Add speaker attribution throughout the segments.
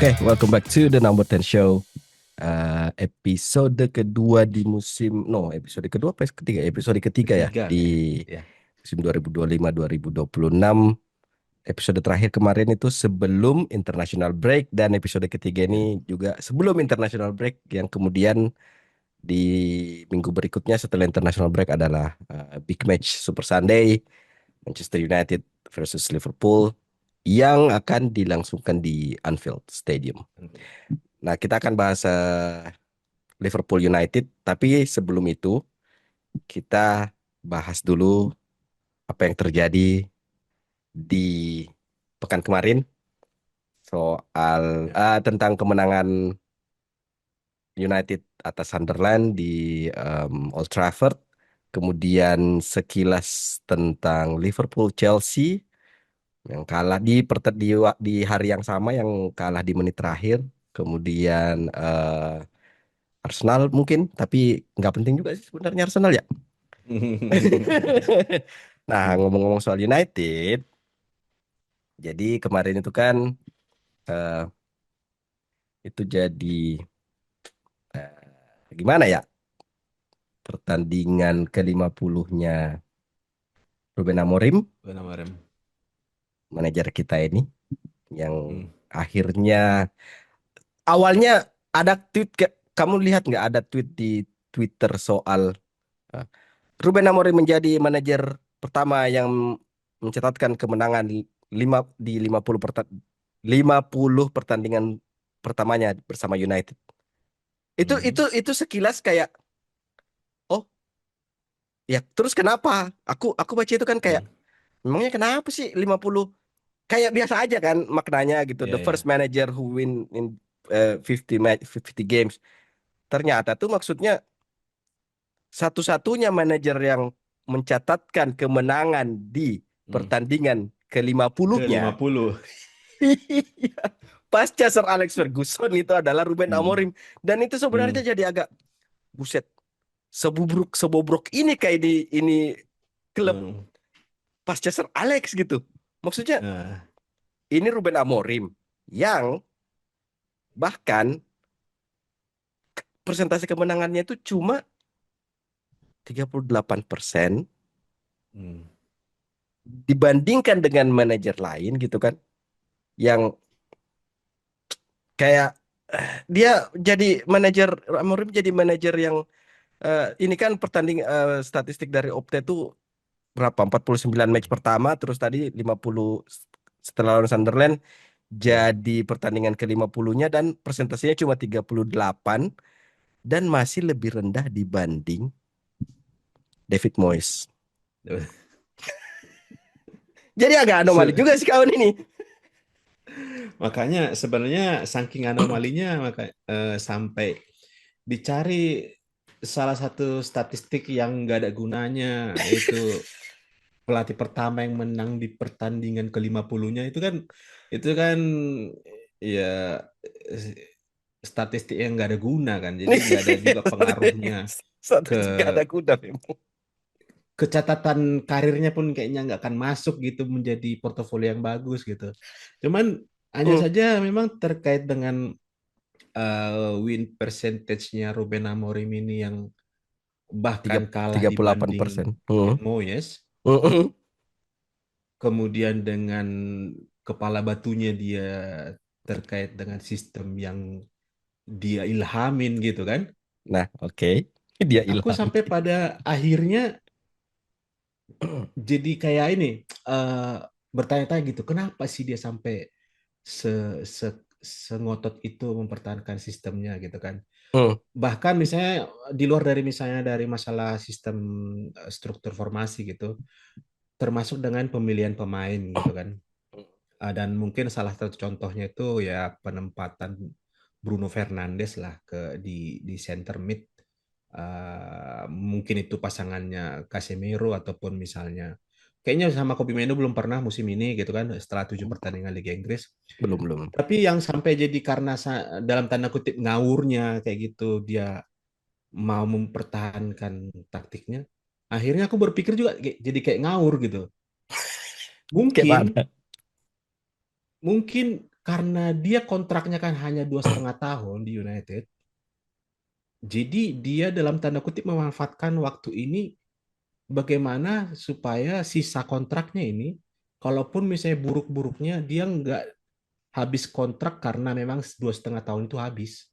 Speaker 1: Oke, welcome back to the Number 10 Show. Episode kedua di episode kedua apa ketiga? Episode ketiga ya
Speaker 2: Ketiga
Speaker 1: di
Speaker 2: kayaknya. Ya.
Speaker 1: musim 2025-2026. Episode terakhir kemarin itu sebelum international break dan episode ketiga
Speaker 2: Ya.
Speaker 1: ini juga sebelum international break yang kemudian di minggu berikutnya setelah international break adalah big match Super Sunday Manchester United versus Liverpool yang akan dilangsungkan di Anfield Stadium. Nah, kita akan bahas Liverpool United, tapi sebelum itu kita bahas dulu apa yang terjadi di pekan kemarin soal
Speaker 2: Ya.
Speaker 1: tentang kemenangan United atas Sunderland di Old Trafford, kemudian sekilas tentang Liverpool Chelsea yang kalah di hari yang sama yang kalah di menit terakhir, kemudian Arsenal mungkin, tapi nggak penting juga sih sebenarnya Arsenal ya. Nah, ngomong-ngomong soal United, jadi kemarin itu kan eh, itu jadi gimana ya pertandingan ke-50-nya Ruben Amorim,
Speaker 2: Nama rem.
Speaker 1: manajer kita ini, yang
Speaker 2: Hmm.
Speaker 1: akhirnya awalnya ada kamu lihat nggak ada tweet di Twitter soal eh, Ruben Amorim menjadi manajer pertama yang mencatatkan kemenangan 50 pertandingan pertamanya bersama United. Itu
Speaker 2: Mhm.
Speaker 1: itu itu sekilas kayak oh ya terus kenapa? Aku baca itu kan kayak
Speaker 2: Hmm.
Speaker 1: memangnya kenapa sih 50 kayak biasa aja kan maknanya gitu.
Speaker 2: Ya,
Speaker 1: The first
Speaker 2: ya.
Speaker 1: manager who win in 50 games. Ternyata tuh maksudnya satu-satunya manajer yang mencatatkan kemenangan di
Speaker 2: Hmm.
Speaker 1: pertandingan
Speaker 2: Ke lima
Speaker 1: ke-50-nya.
Speaker 2: puluh.
Speaker 1: Iya. Pasca Sir Alex Ferguson itu adalah Ruben
Speaker 2: Hmm.
Speaker 1: Amorim. Dan itu sebenarnya
Speaker 2: Hmm.
Speaker 1: jadi agak buset. Sebobrok ini kayak di ini klub
Speaker 2: Hmm.
Speaker 1: pasca Sir Alex gitu. Maksudnya
Speaker 2: Nah.
Speaker 1: ini Ruben Amorim yang bahkan persentase kemenangannya itu cuma 38%
Speaker 2: Hmm.
Speaker 1: dibandingkan dengan manajer lain gitu kan. Yang kayak dia jadi manajer Amorim jadi manajer yang ini kan statistik dari Opta itu berapa 49 match pertama terus tadi 50 setelah lawan Sunderland
Speaker 2: Ya.
Speaker 1: jadi pertandingan ke-50-nya dan persentasenya cuma 38 dan masih lebih rendah dibanding David Moyes. Jadi agak anomali
Speaker 2: Se-
Speaker 1: juga sih kawan ini.
Speaker 2: Makanya sebenarnya saking anomalinya sampai dicari salah satu statistik yang nggak ada gunanya, yaitu pelatih pertama yang menang di pertandingan ke-50-nya itu kan ya statistik yang nggak ada guna kan. Jadi
Speaker 1: Nih,
Speaker 2: nggak ada juga pengaruhnya ke
Speaker 1: statistik gak ada kuda memang.
Speaker 2: kecatatan karirnya pun kayaknya nggak akan masuk gitu menjadi portofolio yang bagus gitu. Cuman hanya
Speaker 1: Hmm,
Speaker 2: saja memang terkait dengan win percentage-nya Ruben Amorim ini yang
Speaker 1: tiga
Speaker 2: bahkan kalah
Speaker 1: 38%.
Speaker 2: dibanding
Speaker 1: Hmm.
Speaker 2: David Moyes,
Speaker 1: Hmm.
Speaker 2: kemudian dengan kepala batunya dia terkait dengan sistem yang dia ilhamin gitu kan.
Speaker 1: Nah, oke. Dia
Speaker 2: Aku
Speaker 1: ilham.
Speaker 2: sampai pada akhirnya jadi kayak ini eh, bertanya-tanya gitu, kenapa sih dia sampai se, se sengotot itu mempertahankan sistemnya gitu kan.
Speaker 1: Hmm.
Speaker 2: Bahkan misalnya di luar dari misalnya dari masalah sistem struktur formasi gitu, termasuk dengan pemilihan pemain gitu kan. Dan mungkin salah satu contohnya itu ya penempatan Bruno Fernandes lah di center mid. Mungkin itu pasangannya Casemiro ataupun misalnya kayaknya sama Kobe Mainoo belum pernah musim ini gitu kan setelah 7 pertandingan Liga Inggris.
Speaker 1: Belum, belum.
Speaker 2: Tapi yang sampai jadi karena dalam tanda kutip ngawurnya kayak gitu dia mau mempertahankan taktiknya. Akhirnya aku berpikir juga jadi kayak ngawur gitu.
Speaker 1: Kayak
Speaker 2: Mungkin
Speaker 1: mana?
Speaker 2: mungkin karena dia kontraknya kan hanya 2,5 tahun di United, jadi dia dalam tanda kutip memanfaatkan waktu ini bagaimana supaya sisa kontraknya ini, kalaupun misalnya buruk-buruknya, dia nggak habis kontrak karena memang 2,5 tahun itu habis.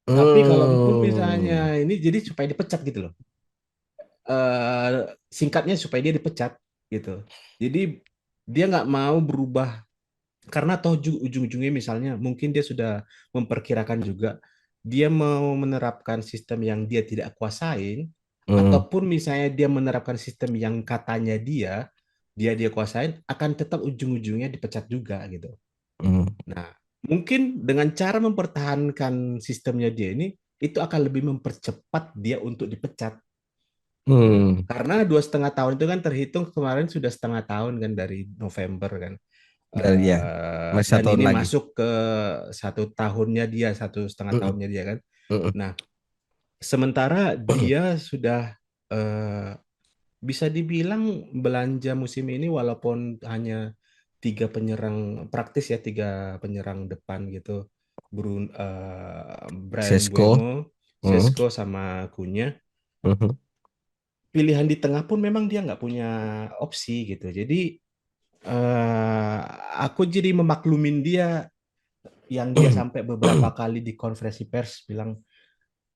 Speaker 2: Tapi kalaupun misalnya
Speaker 1: Hmm.
Speaker 2: ini jadi supaya dipecat gitu loh. Singkatnya supaya dia dipecat gitu. Jadi dia nggak mau berubah karena toh ujung-ujungnya misalnya mungkin dia sudah memperkirakan juga dia mau menerapkan sistem yang dia tidak kuasain
Speaker 1: Hmm.
Speaker 2: ataupun misalnya dia menerapkan sistem yang katanya dia kuasain akan tetap ujung-ujungnya dipecat juga gitu.
Speaker 1: Hmm.
Speaker 2: Nah, mungkin dengan cara mempertahankan sistemnya dia ini itu akan lebih mempercepat dia untuk dipecat gitu.
Speaker 1: Hmm.
Speaker 2: Karena 2,5 tahun itu kan terhitung kemarin sudah 1,5 tahun kan dari November kan.
Speaker 1: Dan ya, masih
Speaker 2: Dan
Speaker 1: 1 tahun
Speaker 2: ini
Speaker 1: lagi.
Speaker 2: masuk ke 1 tahunnya dia, 1,5 tahunnya dia kan.
Speaker 1: Mm-mm.
Speaker 2: Nah, sementara dia sudah eh, bisa dibilang belanja musim ini walaupun hanya tiga penyerang praktis ya, tiga penyerang depan gitu. Brian
Speaker 1: Sesko.
Speaker 2: Buemo,
Speaker 1: Mm.
Speaker 2: Sesko sama Cunha.
Speaker 1: Mhm.
Speaker 2: Pilihan di tengah pun memang dia nggak punya opsi gitu. Jadi eh, aku jadi memaklumin dia yang dia sampai beberapa kali di konferensi pers bilang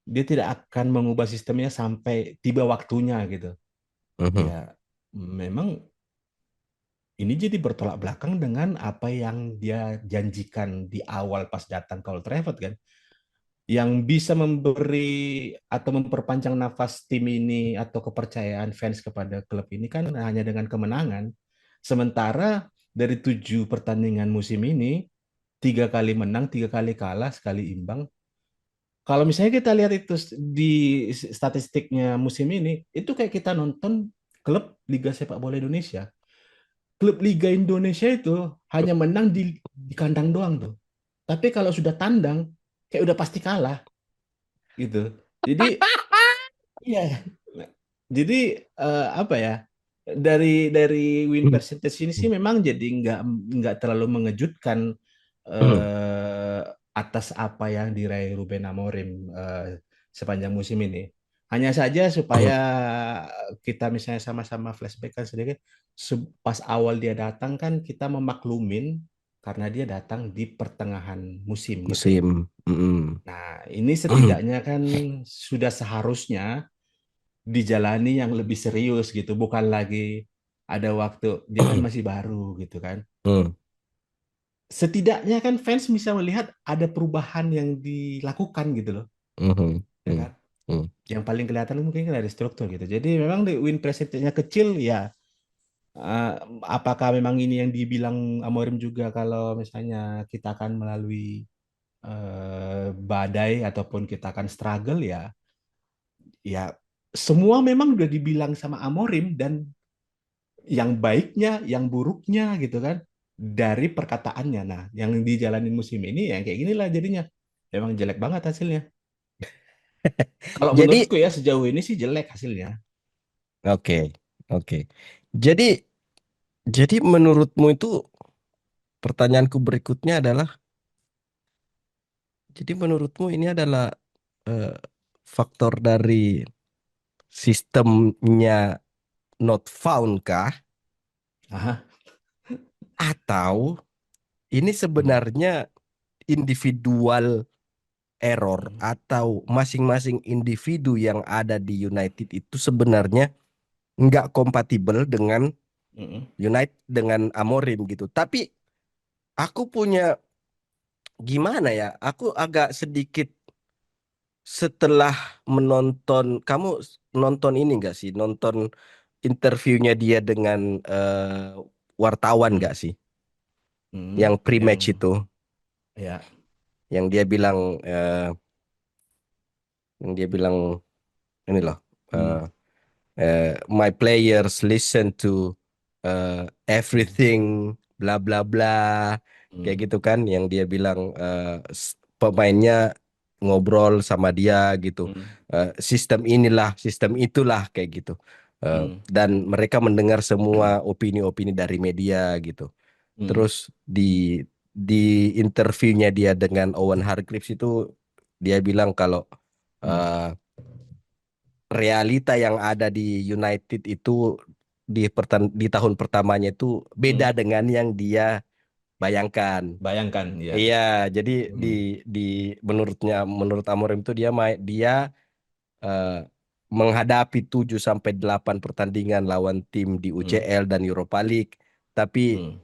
Speaker 2: dia tidak akan mengubah sistemnya sampai tiba waktunya gitu.
Speaker 1: Mhm.
Speaker 2: Ya, memang ini jadi bertolak belakang dengan apa yang dia janjikan di awal pas datang ke Old Trafford kan. Yang bisa memberi atau memperpanjang nafas tim ini atau kepercayaan fans kepada klub ini kan hanya dengan kemenangan. Sementara dari 7 pertandingan musim ini, 3 kali menang, 3 kali kalah, sekali imbang. Kalau misalnya kita lihat itu di statistiknya musim ini, itu kayak kita nonton klub Liga Sepak Bola Indonesia. Klub Liga Indonesia itu hanya menang di kandang doang tuh. Tapi kalau sudah tandang, kayak udah pasti kalah gitu. Jadi iya, jadi apa ya? Dari win percentage ini sih memang jadi nggak terlalu mengejutkan eh, atas apa yang diraih Ruben Amorim sepanjang musim ini. Hanya saja supaya kita misalnya sama-sama flashback kan sedikit, pas awal dia datang kan kita memaklumin karena dia datang di pertengahan musim gitu.
Speaker 1: Musim. Mm-mm.
Speaker 2: Nah, ini setidaknya kan sudah seharusnya dijalani yang lebih serius gitu, bukan lagi ada waktu dia kan masih baru gitu kan.
Speaker 1: Mm.
Speaker 2: Setidaknya kan fans bisa melihat ada perubahan yang dilakukan gitu loh,
Speaker 1: Mhm.
Speaker 2: ya
Speaker 1: Mm.
Speaker 2: kan?
Speaker 1: Mm.
Speaker 2: Yang paling kelihatan mungkin kan dari struktur gitu. Jadi memang di win percentage-nya kecil ya. eh, Apakah memang ini yang dibilang Amorim juga kalau misalnya kita akan melalui badai ataupun kita akan struggle ya, ya semua memang udah dibilang sama Amorim dan yang baiknya, yang buruknya gitu kan dari perkataannya. Nah, yang dijalanin musim ini yang kayak ginilah jadinya. Emang jelek banget hasilnya. Kalau
Speaker 1: Jadi,
Speaker 2: menurutku ya sejauh ini sih jelek hasilnya.
Speaker 1: oke, oke. Jadi, jadi menurutmu itu pertanyaanku berikutnya adalah, jadi menurutmu ini adalah eh, faktor dari sistemnya not found kah?
Speaker 2: Aha.
Speaker 1: Atau ini
Speaker 2: Hmm.
Speaker 1: sebenarnya individual error
Speaker 2: Hmm.
Speaker 1: atau masing-masing individu yang ada di United itu sebenarnya nggak kompatibel dengan
Speaker 2: Hmm.
Speaker 1: United dengan Amorim gitu. Tapi aku punya gimana ya? Aku agak sedikit setelah menonton kamu nonton ini nggak sih? Nonton interviewnya dia dengan wartawan
Speaker 2: Hmm.
Speaker 1: nggak sih?
Speaker 2: Hmm.
Speaker 1: Yang
Speaker 2: Yang
Speaker 1: pre-match itu,
Speaker 2: ya.
Speaker 1: yang dia bilang yang dia bilang ini loh.
Speaker 2: Hmm.
Speaker 1: My players listen to
Speaker 2: Hmm.
Speaker 1: everything bla bla bla kayak
Speaker 2: Hmm.
Speaker 1: gitu kan yang dia bilang pemainnya ngobrol sama dia gitu.
Speaker 2: Hmm.
Speaker 1: Sistem inilah sistem itulah kayak gitu. Eh,
Speaker 2: Hmm.
Speaker 1: dan mereka mendengar semua opini-opini dari media gitu.
Speaker 2: Hmm.
Speaker 1: Terus di interviewnya dia dengan Owen Hargreaves itu dia bilang kalau
Speaker 2: Hmm.
Speaker 1: eh, realita yang ada di United itu di tahun pertamanya itu beda
Speaker 2: Hmm.
Speaker 1: dengan yang dia bayangkan.
Speaker 2: Bayangkan ya.
Speaker 1: Iya, jadi di
Speaker 2: Hmm.
Speaker 1: di menurut Amorim itu dia eh, menghadapi 7 sampai 8 pertandingan lawan tim di
Speaker 2: Hmm.
Speaker 1: UCL dan Europa League, tapi
Speaker 2: Hmm.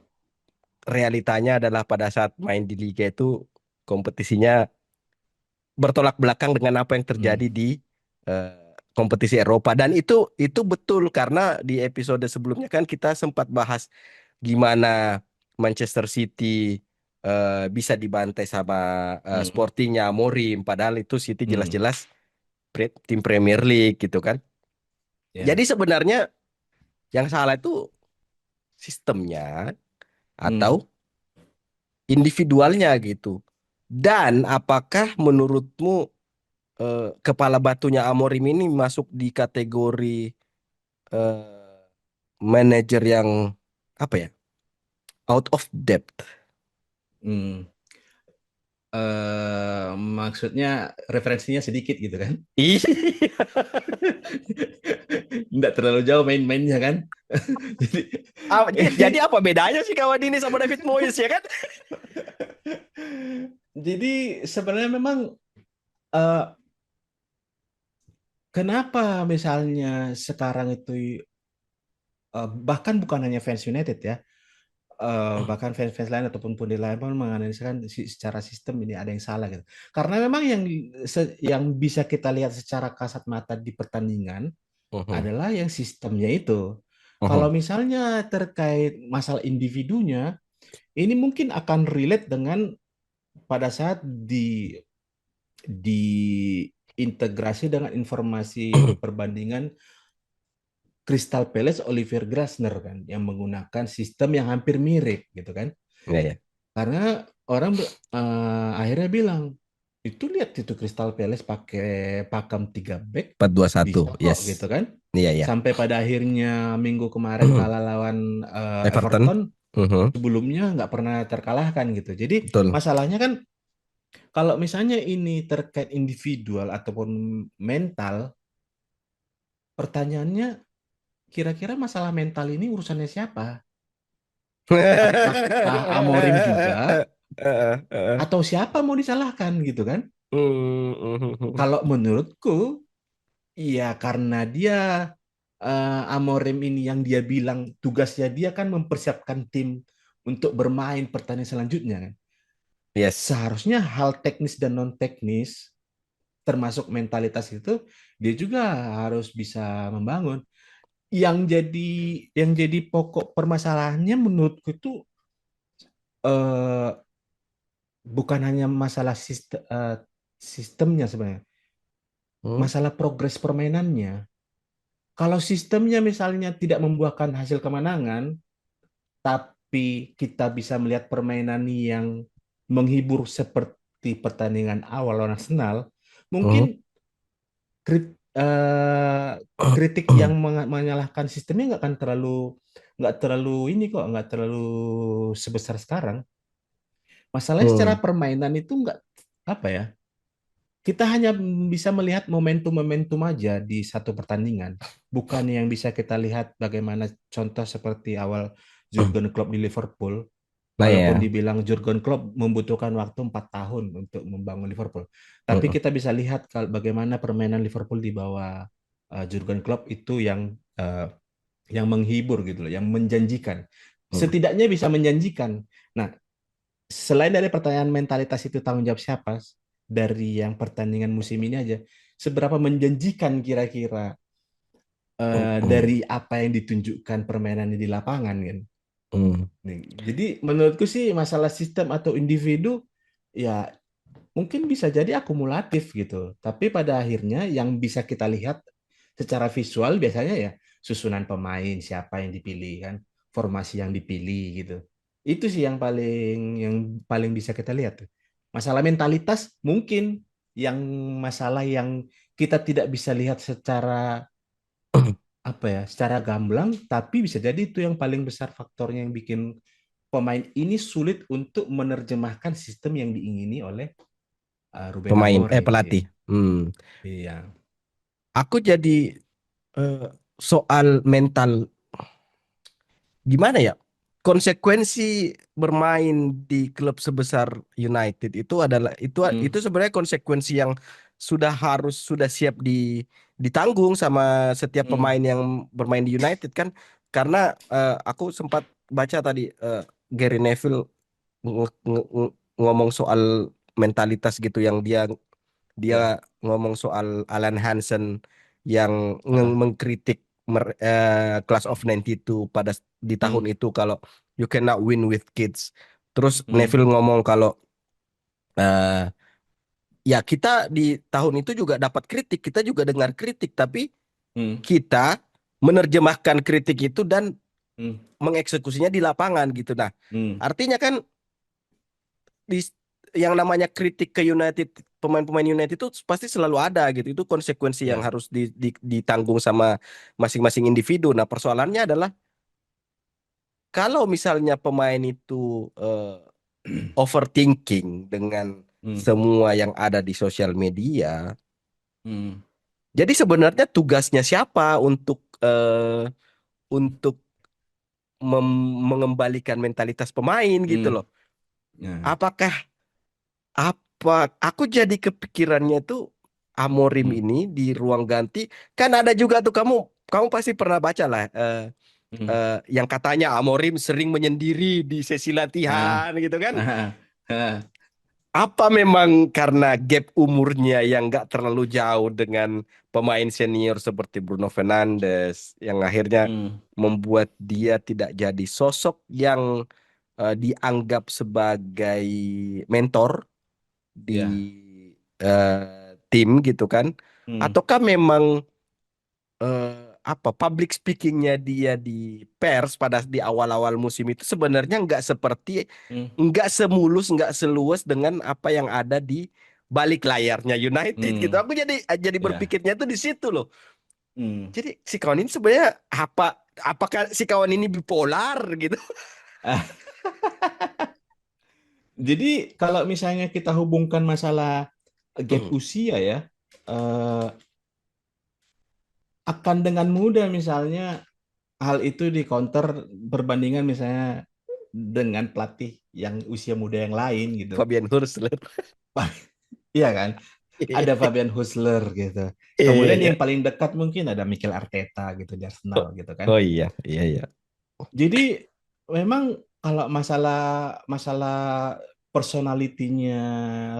Speaker 1: realitanya adalah pada saat main di liga itu kompetisinya bertolak belakang dengan apa yang
Speaker 2: Hmm.
Speaker 1: terjadi di eh, kompetisi Eropa. Dan itu betul karena di episode sebelumnya kan kita sempat bahas gimana Manchester City bisa dibantai sama
Speaker 2: Hmm.
Speaker 1: Sportingnya Amorim, padahal itu City
Speaker 2: Hmm.
Speaker 1: jelas-jelas tim Premier League gitu kan. Jadi
Speaker 2: Ya.
Speaker 1: sebenarnya yang salah itu sistemnya
Speaker 2: Hmm.
Speaker 1: atau individualnya gitu. Dan apakah menurutmu kepala batunya Amorim ini masuk di kategori eh, manajer yang apa ya, out of depth?
Speaker 2: Hmm. Maksudnya referensinya sedikit gitu kan?
Speaker 1: Iya.
Speaker 2: Nggak terlalu jauh main-mainnya kan? Jadi,
Speaker 1: Jadi apa bedanya sih kawan ini sama David Moyes ya kan?
Speaker 2: jadi sebenarnya memang eh, kenapa misalnya sekarang itu bahkan bukan hanya fans United ya, bahkan fans-fans lain ataupun pundit lain pun menganalisakan secara sistem ini ada yang salah gitu. Karena memang yang bisa kita lihat secara kasat mata di pertandingan
Speaker 1: Mhm,
Speaker 2: adalah yang sistemnya itu. Kalau
Speaker 1: mhm,
Speaker 2: misalnya terkait masalah individunya, ini mungkin akan relate dengan pada saat diintegrasi dengan informasi perbandingan Crystal Palace Oliver Glasner kan yang menggunakan sistem yang hampir mirip gitu kan.
Speaker 1: ya ya.
Speaker 2: Karena orang akhirnya bilang itu lihat itu Crystal Palace pakai pakem 3 back
Speaker 1: 4-2-1,
Speaker 2: bisa kok
Speaker 1: yes.
Speaker 2: gitu kan.
Speaker 1: Iya ya.
Speaker 2: Sampai pada akhirnya minggu kemarin kalah lawan
Speaker 1: Everton.
Speaker 2: Everton,
Speaker 1: Mhm,
Speaker 2: sebelumnya nggak pernah terkalahkan gitu. Jadi
Speaker 1: betul.
Speaker 2: masalahnya kan kalau misalnya ini terkait individual ataupun mental, pertanyaannya kira-kira masalah mental ini urusannya siapa? Apakah Amorim juga atau siapa mau disalahkan gitu kan? Kalau menurutku, iya karena dia Amorim ini yang dia bilang tugasnya dia kan mempersiapkan tim untuk bermain pertandingan selanjutnya kan.
Speaker 1: Yes.
Speaker 2: Seharusnya hal teknis dan non teknis termasuk mentalitas itu dia juga harus bisa membangun. Yang jadi yang jadi pokok permasalahannya menurutku itu eh, bukan hanya masalah sistemnya sebenarnya,
Speaker 1: Hmm,
Speaker 2: masalah progres permainannya. Kalau sistemnya misalnya tidak membuahkan hasil kemenangan, tapi kita bisa melihat permainan yang menghibur seperti pertandingan awal lawan Arsenal,
Speaker 1: hmm.
Speaker 2: mungkin kritik yang menyalahkan sistemnya nggak terlalu ini kok nggak terlalu sebesar sekarang. Masalahnya secara
Speaker 1: Hmm.
Speaker 2: permainan itu nggak apa ya? Kita hanya bisa melihat momentum-momentum aja di satu pertandingan. Bukan yang bisa kita lihat bagaimana contoh seperti awal Jurgen Klopp di Liverpool.
Speaker 1: Nah
Speaker 2: Walaupun
Speaker 1: ya.
Speaker 2: dibilang Jurgen Klopp membutuhkan waktu 4 tahun untuk membangun Liverpool. Tapi
Speaker 1: Mm-mm.
Speaker 2: kita bisa lihat bagaimana permainan Liverpool di bawah Jurgen Klopp itu yang menghibur gitu loh, yang menjanjikan.
Speaker 1: Mm.
Speaker 2: Setidaknya bisa menjanjikan. Nah, selain dari pertanyaan mentalitas itu tanggung jawab siapa, dari yang pertandingan musim ini aja, seberapa menjanjikan kira-kira
Speaker 1: Mm-mm.
Speaker 2: dari apa yang ditunjukkan permainannya di lapangan kan.
Speaker 1: Mm.
Speaker 2: Nih, jadi menurutku sih masalah sistem atau individu ya mungkin bisa jadi akumulatif gitu. Tapi pada akhirnya yang bisa kita lihat secara visual biasanya ya susunan pemain, siapa yang dipilih kan, formasi yang dipilih gitu. Itu sih yang paling bisa kita lihat tuh. Masalah mentalitas mungkin yang masalah yang kita tidak bisa lihat secara apa ya, secara gamblang, tapi bisa jadi itu yang paling besar faktornya yang bikin pemain ini sulit untuk menerjemahkan sistem yang diingini oleh Ruben
Speaker 1: Pemain
Speaker 2: Amorim sih.
Speaker 1: pelatih.
Speaker 2: Iya.
Speaker 1: Aku jadi soal mental gimana ya? Konsekuensi bermain di klub sebesar United itu
Speaker 2: Hmm,
Speaker 1: sebenarnya konsekuensi yang sudah siap ditanggung sama setiap
Speaker 2: hmm,
Speaker 1: pemain yang bermain di United kan, karena aku sempat baca tadi Gary Neville ngomong soal mentalitas gitu yang dia
Speaker 2: ya.
Speaker 1: dia ngomong soal Alan Hansen yang
Speaker 2: Ah,
Speaker 1: mengkritik Class of 92 di tahun
Speaker 2: hmm,
Speaker 1: itu kalau you cannot win with kids. Terus
Speaker 2: hmm,
Speaker 1: Neville ngomong kalau eh, ya kita di tahun itu juga dapat kritik, kita juga dengar kritik, tapi
Speaker 2: hmm,
Speaker 1: kita menerjemahkan kritik itu dan
Speaker 2: hmm,
Speaker 1: mengeksekusinya di lapangan gitu. Nah,
Speaker 2: hmm.
Speaker 1: artinya kan di yang namanya kritik ke United, pemain-pemain United itu pasti selalu ada gitu. Itu konsekuensi yang
Speaker 2: Ya.
Speaker 1: harus ditanggung sama masing-masing individu. Nah, persoalannya adalah kalau misalnya pemain itu eh, overthinking dengan
Speaker 2: Hmm,
Speaker 1: semua yang ada di sosial media,
Speaker 2: hmm,
Speaker 1: jadi sebenarnya tugasnya siapa untuk mengembalikan mentalitas pemain gitu
Speaker 2: hmm.
Speaker 1: loh.
Speaker 2: Ya.
Speaker 1: Apakah aku jadi kepikirannya tuh Amorim
Speaker 2: Hmm,
Speaker 1: ini di ruang ganti kan ada juga tuh, kamu kamu pasti pernah baca lah
Speaker 2: hmm.
Speaker 1: yang katanya Amorim sering menyendiri di sesi
Speaker 2: Ah,
Speaker 1: latihan gitu kan.
Speaker 2: ah, ah.
Speaker 1: Apa memang karena gap umurnya yang nggak terlalu jauh dengan pemain senior seperti Bruno Fernandes yang akhirnya
Speaker 2: Hmm,
Speaker 1: membuat dia tidak jadi sosok yang dianggap sebagai mentor di
Speaker 2: ya.
Speaker 1: tim gitu kan?
Speaker 2: Hmm,
Speaker 1: Ataukah memang eh, public speakingnya dia di pers pada di awal-awal musim itu sebenarnya
Speaker 2: hmm,
Speaker 1: nggak semulus nggak seluas dengan apa yang ada di balik layarnya United gitu.
Speaker 2: hmm.
Speaker 1: Aku jadi
Speaker 2: Ya.
Speaker 1: berpikirnya tuh di situ loh.
Speaker 2: Hmm.
Speaker 1: Jadi si kawan ini sebenarnya apakah si kawan ini bipolar gitu?
Speaker 2: Ah, jadi kalau misalnya kita hubungkan masalah gap usia ya, eh, akan dengan mudah misalnya hal itu di counter perbandingan misalnya dengan pelatih yang usia muda yang lain gitu.
Speaker 1: Fabian Hursler.
Speaker 2: Iya kan? Ada Fabian Husler gitu.
Speaker 1: Iya, iya,
Speaker 2: Kemudian
Speaker 1: iya.
Speaker 2: yang paling dekat mungkin ada Mikel Arteta gitu di Arsenal
Speaker 1: Oh,
Speaker 2: gitu kan.
Speaker 1: oh iya, iya, iya.
Speaker 2: Jadi memang kalau masalah masalah personalitinya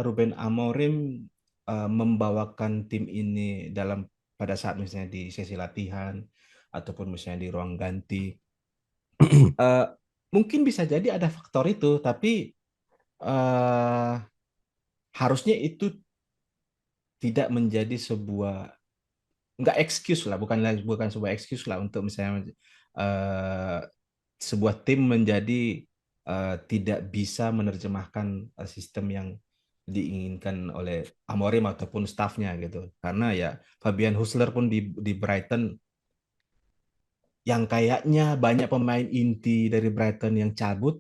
Speaker 2: Ruben Amorim membawakan tim ini dalam pada saat misalnya di sesi latihan ataupun misalnya di ruang ganti, eh, mungkin bisa jadi ada faktor itu, tapi eh, harusnya itu tidak menjadi sebuah nggak excuse lah, bukan sebuah excuse lah untuk misalnya eh, sebuah tim menjadi tidak bisa menerjemahkan sistem yang diinginkan oleh Amorim ataupun stafnya gitu. Karena ya Fabian Husler pun di Brighton yang kayaknya banyak pemain inti dari Brighton yang cabut,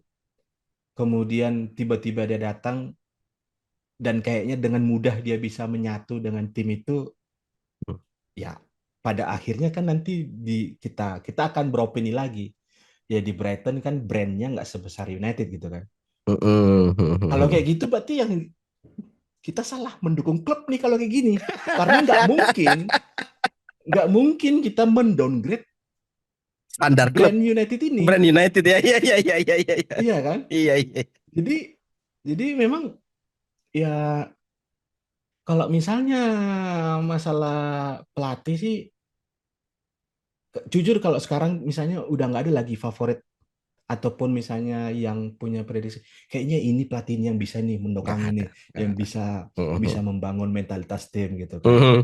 Speaker 2: kemudian tiba-tiba dia datang dan kayaknya dengan mudah dia bisa menyatu dengan tim itu, ya pada akhirnya kan nanti kita kita akan beropini lagi. Ya di Brighton kan brandnya nggak sebesar United gitu kan. Kalau kayak gitu berarti yang kita salah mendukung klub nih kalau kayak gini. Karena nggak mungkin kita mendowngrade
Speaker 1: Standar klub
Speaker 2: brand United ini.
Speaker 1: brand United ya, iya, iya, iya, iya, iya, iya,
Speaker 2: Iya kan?
Speaker 1: iya, iya.
Speaker 2: Jadi jadi memang ya kalau misalnya masalah pelatih sih, jujur kalau sekarang misalnya udah nggak ada lagi favorit ataupun misalnya yang punya prediksi kayaknya ini pelatih ini yang bisa nih
Speaker 1: Nggak
Speaker 2: mendokang ini,
Speaker 1: ada, nggak
Speaker 2: yang
Speaker 1: ada.
Speaker 2: bisa
Speaker 1: Mhm.
Speaker 2: bisa membangun mentalitas tim gitu kan.
Speaker 1: Mhm.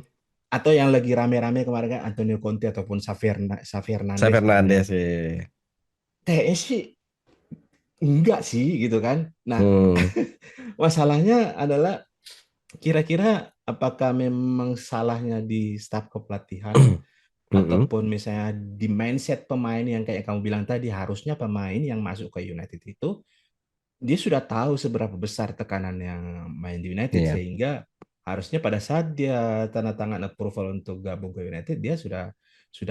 Speaker 2: Atau yang lagi rame-rame kemarin kan Antonio Conte ataupun Xavi
Speaker 1: Saya
Speaker 2: Hernandez misalnya.
Speaker 1: Fernandes sih.
Speaker 2: Kayaknya sih enggak sih gitu kan. Nah,
Speaker 1: Hmm.
Speaker 2: masalahnya adalah kira-kira apakah memang salahnya di staf kepelatihan
Speaker 1: Mm-mm.
Speaker 2: ataupun misalnya di mindset pemain yang kayak kamu bilang tadi, harusnya pemain yang masuk ke United itu dia sudah tahu seberapa besar tekanan yang main di United,
Speaker 1: Iya.
Speaker 2: sehingga harusnya pada saat dia tanda tangan approval untuk gabung ke United dia sudah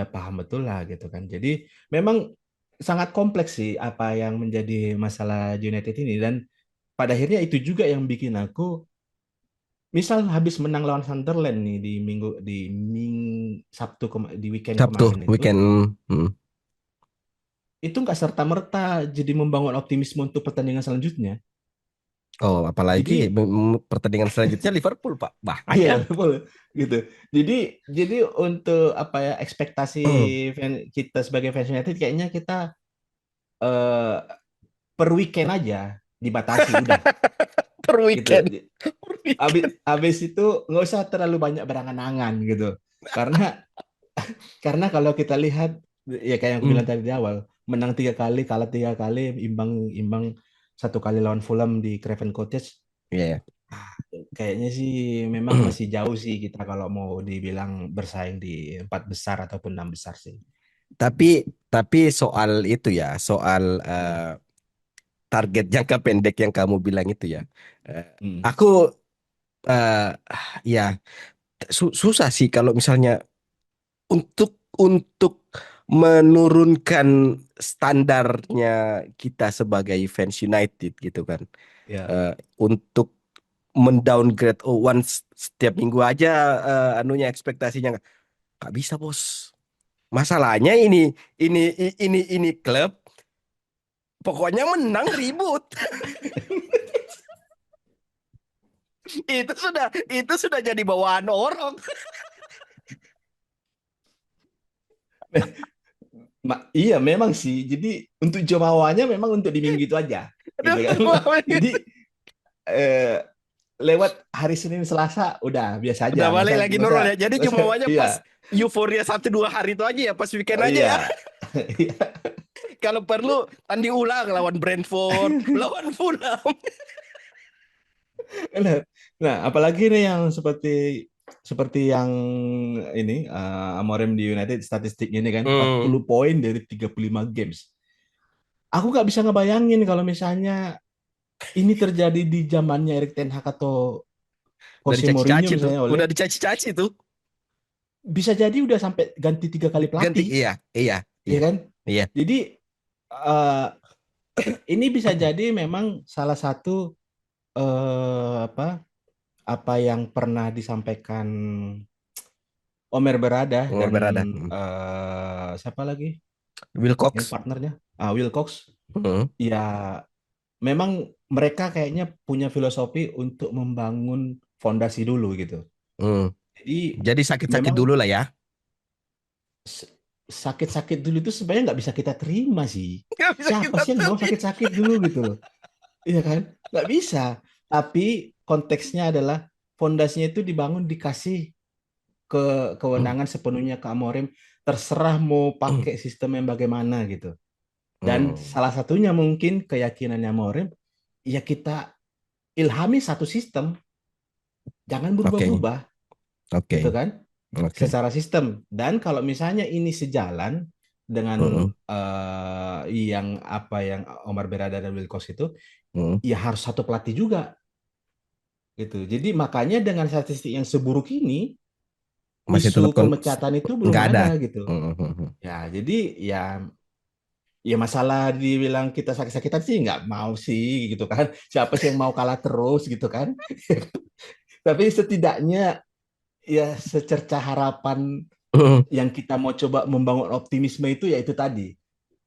Speaker 2: paham betul lah gitu kan. Jadi memang sangat kompleks sih apa yang menjadi masalah United ini, dan pada akhirnya itu juga yang bikin aku misal habis menang lawan Sunderland nih di Sabtu di weekend
Speaker 1: Sabtu
Speaker 2: kemarin
Speaker 1: weekend. Mm.
Speaker 2: itu nggak serta merta jadi membangun optimisme untuk pertandingan selanjutnya.
Speaker 1: Oh, apalagi
Speaker 2: Jadi
Speaker 1: pertandingan selanjutnya Liverpool, Pak.
Speaker 2: iya,
Speaker 1: Bahaya.
Speaker 2: betul gitu. Jadi jadi untuk apa ya, ekspektasi kita sebagai fans United kayaknya kita eh, per weekend aja dibatasi udah
Speaker 1: Per
Speaker 2: gitu.
Speaker 1: weekend. Per
Speaker 2: Abis,
Speaker 1: weekend.
Speaker 2: abis itu nggak usah terlalu banyak berangan-angan gitu. Karena kalau kita lihat ya kayak yang aku
Speaker 1: Hmm.
Speaker 2: bilang tadi di awal, menang 3 kali, kalah 3 kali, imbang imbang 1 kali lawan Fulham di Craven Cottage.
Speaker 1: Iya, ya.
Speaker 2: Kayaknya sih memang masih jauh sih kita kalau mau dibilang bersaing di 4 besar ataupun 6 besar sih.
Speaker 1: Tapi soal itu ya, soal
Speaker 2: Hmm.
Speaker 1: target jangka pendek yang kamu bilang itu ya. Eh,
Speaker 2: Hmm.
Speaker 1: aku ya susah sih kalau misalnya untuk menurunkan standarnya kita sebagai fans United gitu kan.
Speaker 2: Ya.
Speaker 1: Untuk mendowngrade once setiap minggu aja, anunya ekspektasinya nggak bisa, bos. Masalahnya ini klub pokoknya menang ribut. Itu sudah jadi bawaan orang.
Speaker 2: Iya memang sih. Jadi untuk jumawanya memang untuk di minggu itu aja, gitu
Speaker 1: Aduh,
Speaker 2: kan. Jadi eh, lewat hari Senin Selasa udah biasa aja.
Speaker 1: udah balik
Speaker 2: Masa
Speaker 1: lagi
Speaker 2: masa,
Speaker 1: normal ya. Jadi
Speaker 2: masa
Speaker 1: jumawanya pas
Speaker 2: iya.
Speaker 1: euforia 1 2 hari itu aja ya, pas weekend
Speaker 2: Oh
Speaker 1: aja ya.
Speaker 2: iya.
Speaker 1: Kalau perlu tanding ulang lawan Brentford, lawan Fulham.
Speaker 2: Nah, nah, apalagi nih yang seperti seperti yang ini Amorim di United statistiknya ini kan
Speaker 1: Hmm,
Speaker 2: 40 poin dari 35 games. Aku nggak bisa ngebayangin kalau misalnya ini terjadi di zamannya Erik ten Hag atau
Speaker 1: udah
Speaker 2: Jose Mourinho
Speaker 1: dicaci-caci tuh,
Speaker 2: misalnya, oleh
Speaker 1: udah dicaci-caci tuh.
Speaker 2: bisa jadi udah sampai ganti 3 kali
Speaker 1: Ganti,
Speaker 2: pelatih,
Speaker 1: iya, iya,
Speaker 2: ya
Speaker 1: iya,
Speaker 2: kan?
Speaker 1: iya.
Speaker 2: Jadi eh, ini bisa jadi memang salah satu apa apa yang pernah disampaikan Omer Berada
Speaker 1: Umur
Speaker 2: dan
Speaker 1: berada.
Speaker 2: siapa lagi yang
Speaker 1: Wilcox.
Speaker 2: partnernya, Wilcox.
Speaker 1: Hmm,
Speaker 2: Ya memang mereka kayaknya punya filosofi untuk membangun fondasi dulu gitu.
Speaker 1: hmm.
Speaker 2: Jadi
Speaker 1: Jadi sakit-sakit
Speaker 2: memang
Speaker 1: dulu lah ya.
Speaker 2: s- sakit-sakit dulu itu sebenarnya nggak bisa kita terima sih.
Speaker 1: Nggak bisa
Speaker 2: Siapa
Speaker 1: kita
Speaker 2: sih yang mau
Speaker 1: terima.
Speaker 2: sakit-sakit dulu gitu loh? Iya kan? Nggak bisa. Tapi konteksnya adalah fondasinya itu dibangun, dikasih ke kewenangan sepenuhnya ke Amorim, terserah mau pakai sistem yang bagaimana gitu. Dan
Speaker 1: Hmm,
Speaker 2: salah satunya mungkin keyakinannya Amorim, ya kita ilhami satu sistem, jangan
Speaker 1: oke,
Speaker 2: berubah-berubah
Speaker 1: oke,
Speaker 2: gitu kan,
Speaker 1: oke.
Speaker 2: secara sistem. Dan kalau misalnya ini sejalan dengan
Speaker 1: Hmm,
Speaker 2: yang apa yang Omar Berada dan Wilkos itu,
Speaker 1: hmm.
Speaker 2: ya harus satu pelatih juga gitu. Jadi makanya dengan statistik yang seburuk ini,
Speaker 1: Masih
Speaker 2: isu
Speaker 1: tetap
Speaker 2: pemecatan itu belum
Speaker 1: nggak ada.
Speaker 2: ada gitu.
Speaker 1: Hmm, hmm, hmm.
Speaker 2: Ya, jadi ya ya masalah dibilang kita sakit-sakitan sih nggak mau sih gitu kan. Siapa sih yang mau kalah terus gitu kan? Tapi setidaknya ya secerca harapan
Speaker 1: Hmm,
Speaker 2: yang kita mau coba membangun optimisme itu ya itu tadi.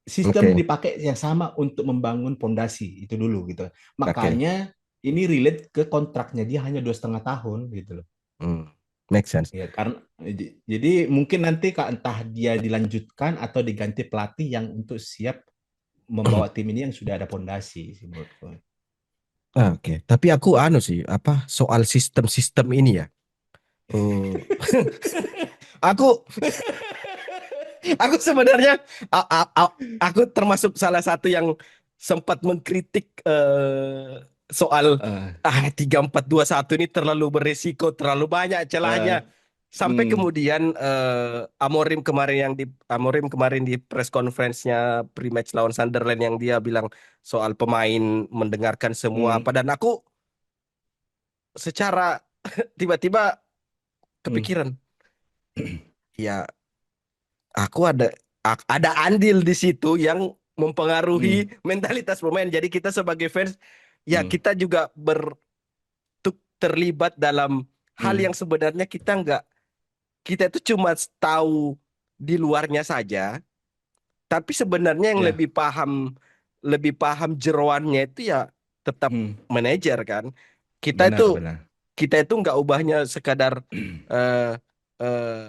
Speaker 2: Sistem
Speaker 1: oke,
Speaker 2: dipakai yang sama untuk membangun pondasi itu dulu gitu.
Speaker 1: oke.
Speaker 2: Makanya ini relate ke kontraknya, dia hanya 2,5 tahun gitu loh.
Speaker 1: Hmm, make sense.
Speaker 2: Ya karena jadi mungkin nanti entah dia dilanjutkan atau diganti pelatih yang untuk siap membawa tim ini yang sudah ada pondasi sih menurutku.
Speaker 1: Oke, tapi aku anu sih, apa soal sistem-sistem ini ya. Hmm. Aku aku sebenarnya aku termasuk salah satu yang sempat mengkritik soal 3-4-2-1 ini terlalu beresiko, terlalu banyak celahnya.
Speaker 2: Eh,
Speaker 1: Sampai
Speaker 2: Hmm,
Speaker 1: kemudian Amorim kemarin di press conference-nya pre-match lawan Sunderland yang dia bilang soal pemain mendengarkan semua
Speaker 2: hmm,
Speaker 1: apa, dan aku secara tiba-tiba
Speaker 2: hmm,
Speaker 1: kepikiran, ya aku ada andil di situ yang mempengaruhi
Speaker 2: hmm,
Speaker 1: mentalitas pemain. Jadi kita sebagai fans, ya
Speaker 2: hmm,
Speaker 1: kita juga terlibat dalam hal yang
Speaker 2: hmm.
Speaker 1: sebenarnya kita itu cuma tahu di luarnya saja, tapi sebenarnya yang
Speaker 2: Ya,
Speaker 1: lebih paham jeroannya itu ya tetap
Speaker 2: hmm,
Speaker 1: manajer kan. Kita itu
Speaker 2: benar, benar.
Speaker 1: kita itu nggak ubahnya sekadar eh, eh,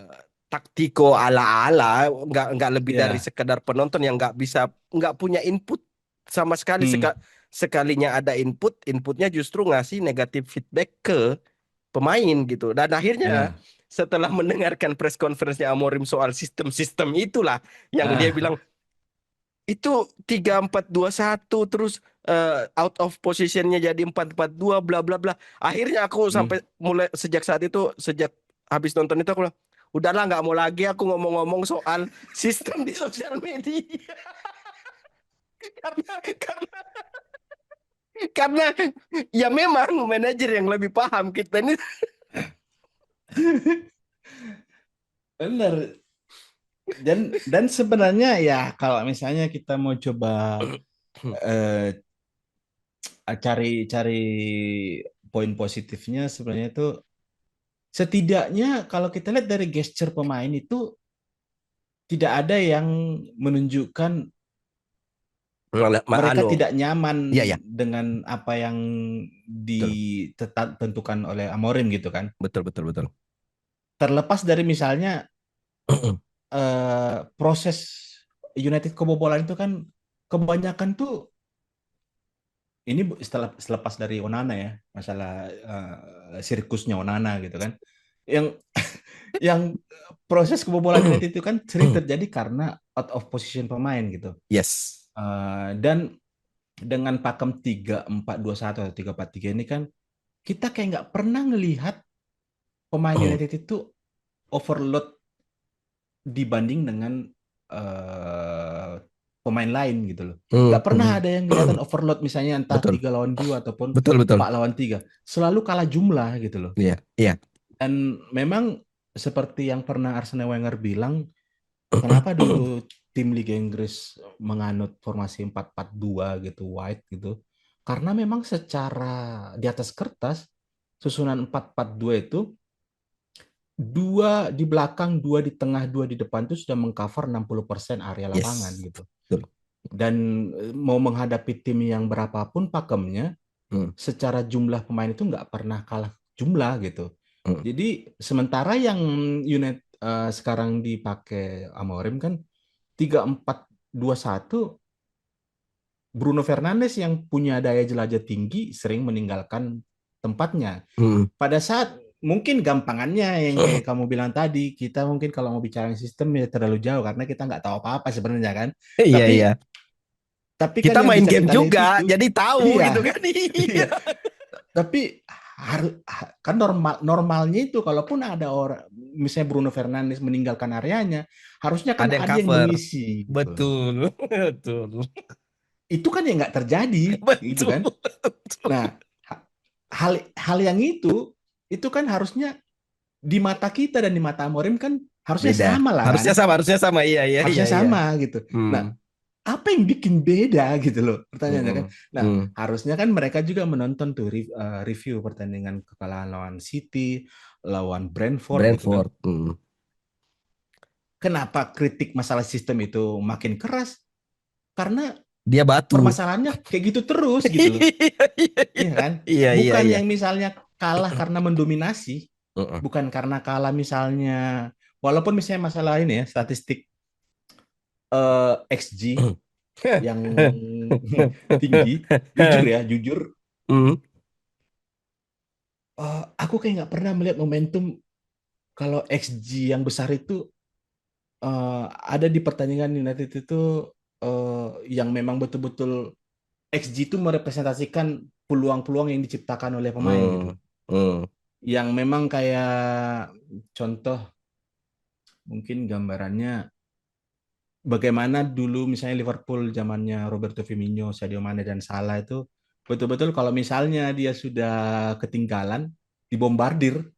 Speaker 1: taktiko ala-ala, nggak lebih dari
Speaker 2: Ya,
Speaker 1: sekedar penonton yang nggak punya input sama sekali.
Speaker 2: hmm,
Speaker 1: Sekalinya ada inputnya justru ngasih negatif feedback ke pemain gitu. Dan akhirnya
Speaker 2: ya,
Speaker 1: setelah mendengarkan press conference-nya Amorim soal sistem-sistem itulah yang dia
Speaker 2: ah,
Speaker 1: bilang itu 3-4-2-1 terus out of positionnya jadi 4-4-2 bla bla bla. Akhirnya aku sampai
Speaker 2: hmm.
Speaker 1: mulai sejak habis nonton itu aku bilang, udahlah nggak mau lagi aku ngomong-ngomong soal sistem di sosial media. karena karena ya memang manajer yang lebih paham, kita ini.
Speaker 2: Benar. Dan sebenarnya ya kalau misalnya kita mau coba eh, cari cari poin positifnya sebenarnya itu setidaknya kalau kita lihat dari gesture pemain itu tidak ada yang menunjukkan mereka
Speaker 1: Anu,
Speaker 2: tidak nyaman
Speaker 1: iya ya,
Speaker 2: dengan apa yang
Speaker 1: betul
Speaker 2: ditentukan oleh Amorim gitu kan.
Speaker 1: betul betul betul.
Speaker 2: Terlepas dari misalnya proses United kebobolan itu kan kebanyakan tuh ini setelah selepas dari Onana ya, masalah sirkusnya Onana gitu kan. Yang yang proses kebobolan United itu kan sering terjadi karena out of position pemain gitu.
Speaker 1: Yes.
Speaker 2: Dan dengan pakem 3-4-2-1 atau 3-4-3 ini kan kita kayak nggak pernah ngelihat pemain United itu overload dibanding dengan uh, pemain lain gitu loh. Nggak pernah ada yang kelihatan overload misalnya entah
Speaker 1: Betul
Speaker 2: 3 lawan 2 ataupun
Speaker 1: betul betul.
Speaker 2: 4 lawan 3. Selalu kalah jumlah gitu loh.
Speaker 1: Iya iya.
Speaker 2: Dan memang seperti yang pernah Arsene Wenger bilang, kenapa dulu tim Liga Inggris menganut formasi 4-4-2 gitu, wide gitu. Karena memang secara di atas kertas, susunan 4-4-2 itu dua di belakang, dua di tengah, dua di depan itu sudah mengcover 60% area lapangan
Speaker 1: Yes.
Speaker 2: gitu.
Speaker 1: Betul.
Speaker 2: Dan mau menghadapi tim yang berapapun pakemnya,
Speaker 1: Hmm,
Speaker 2: secara jumlah pemain itu nggak pernah kalah jumlah gitu.
Speaker 1: hmm,
Speaker 2: Jadi sementara yang unit sekarang dipakai Amorim kan 3-4-2-1, Bruno Fernandes yang punya daya jelajah tinggi sering meninggalkan tempatnya.
Speaker 1: hmm.
Speaker 2: Pada saat mungkin gampangannya yang kayak kamu bilang tadi, kita mungkin kalau mau bicara sistem ya terlalu jauh karena kita nggak tahu apa-apa sebenarnya kan.
Speaker 1: Iya iya.
Speaker 2: Tapi tapi kan
Speaker 1: Kita
Speaker 2: yang
Speaker 1: main
Speaker 2: bisa
Speaker 1: game
Speaker 2: kita lihat
Speaker 1: juga,
Speaker 2: itu,
Speaker 1: jadi tahu
Speaker 2: iya,
Speaker 1: gitu kan.
Speaker 2: iya.
Speaker 1: Iya.
Speaker 2: Tapi harus kan normalnya itu kalaupun ada orang misalnya Bruno Fernandes meninggalkan areanya, harusnya kan
Speaker 1: Ada yang
Speaker 2: ada yang
Speaker 1: cover.
Speaker 2: mengisi gitu.
Speaker 1: Betul. Betul.
Speaker 2: Itu kan yang nggak terjadi gitu
Speaker 1: Betul.
Speaker 2: kan. Nah,
Speaker 1: Betul.
Speaker 2: hal hal yang itu kan harusnya di mata kita dan di mata Amorim kan harusnya
Speaker 1: Beda.
Speaker 2: sama lah kan.
Speaker 1: Harusnya sama, harusnya sama. Iya iya iya
Speaker 2: Harusnya
Speaker 1: iya.
Speaker 2: sama gitu.
Speaker 1: Hmm.
Speaker 2: Nah, apa yang bikin beda gitu loh pertanyaannya kan.
Speaker 1: Hmm.
Speaker 2: Nah,
Speaker 1: Hmm.
Speaker 2: harusnya kan mereka juga menonton tuh review pertandingan kekalahan lawan City, lawan Brentford gitu kan.
Speaker 1: Brentford. Hmm.
Speaker 2: Kenapa kritik masalah sistem itu makin keras? Karena
Speaker 1: Dia batu.
Speaker 2: permasalahannya kayak gitu terus gitu loh.
Speaker 1: Iya iya
Speaker 2: Iya kan?
Speaker 1: iya iya
Speaker 2: Bukan
Speaker 1: iya.
Speaker 2: yang misalnya kalah karena mendominasi,
Speaker 1: Heeh.
Speaker 2: bukan karena kalah misalnya walaupun misalnya masalah ini ya statistik XG yang tinggi, jujur ya, jujur,
Speaker 1: Hmm.
Speaker 2: aku kayak nggak pernah melihat momentum kalau XG yang besar itu ada di pertandingan United itu yang memang betul-betul XG itu merepresentasikan peluang-peluang yang diciptakan oleh pemain gitu.
Speaker 1: Hmm. Hmm.
Speaker 2: yang memang kayak contoh mungkin gambarannya bagaimana dulu misalnya Liverpool zamannya Roberto Firmino, Sadio Mane dan Salah itu betul-betul kalau misalnya dia sudah ketinggalan dibombardir,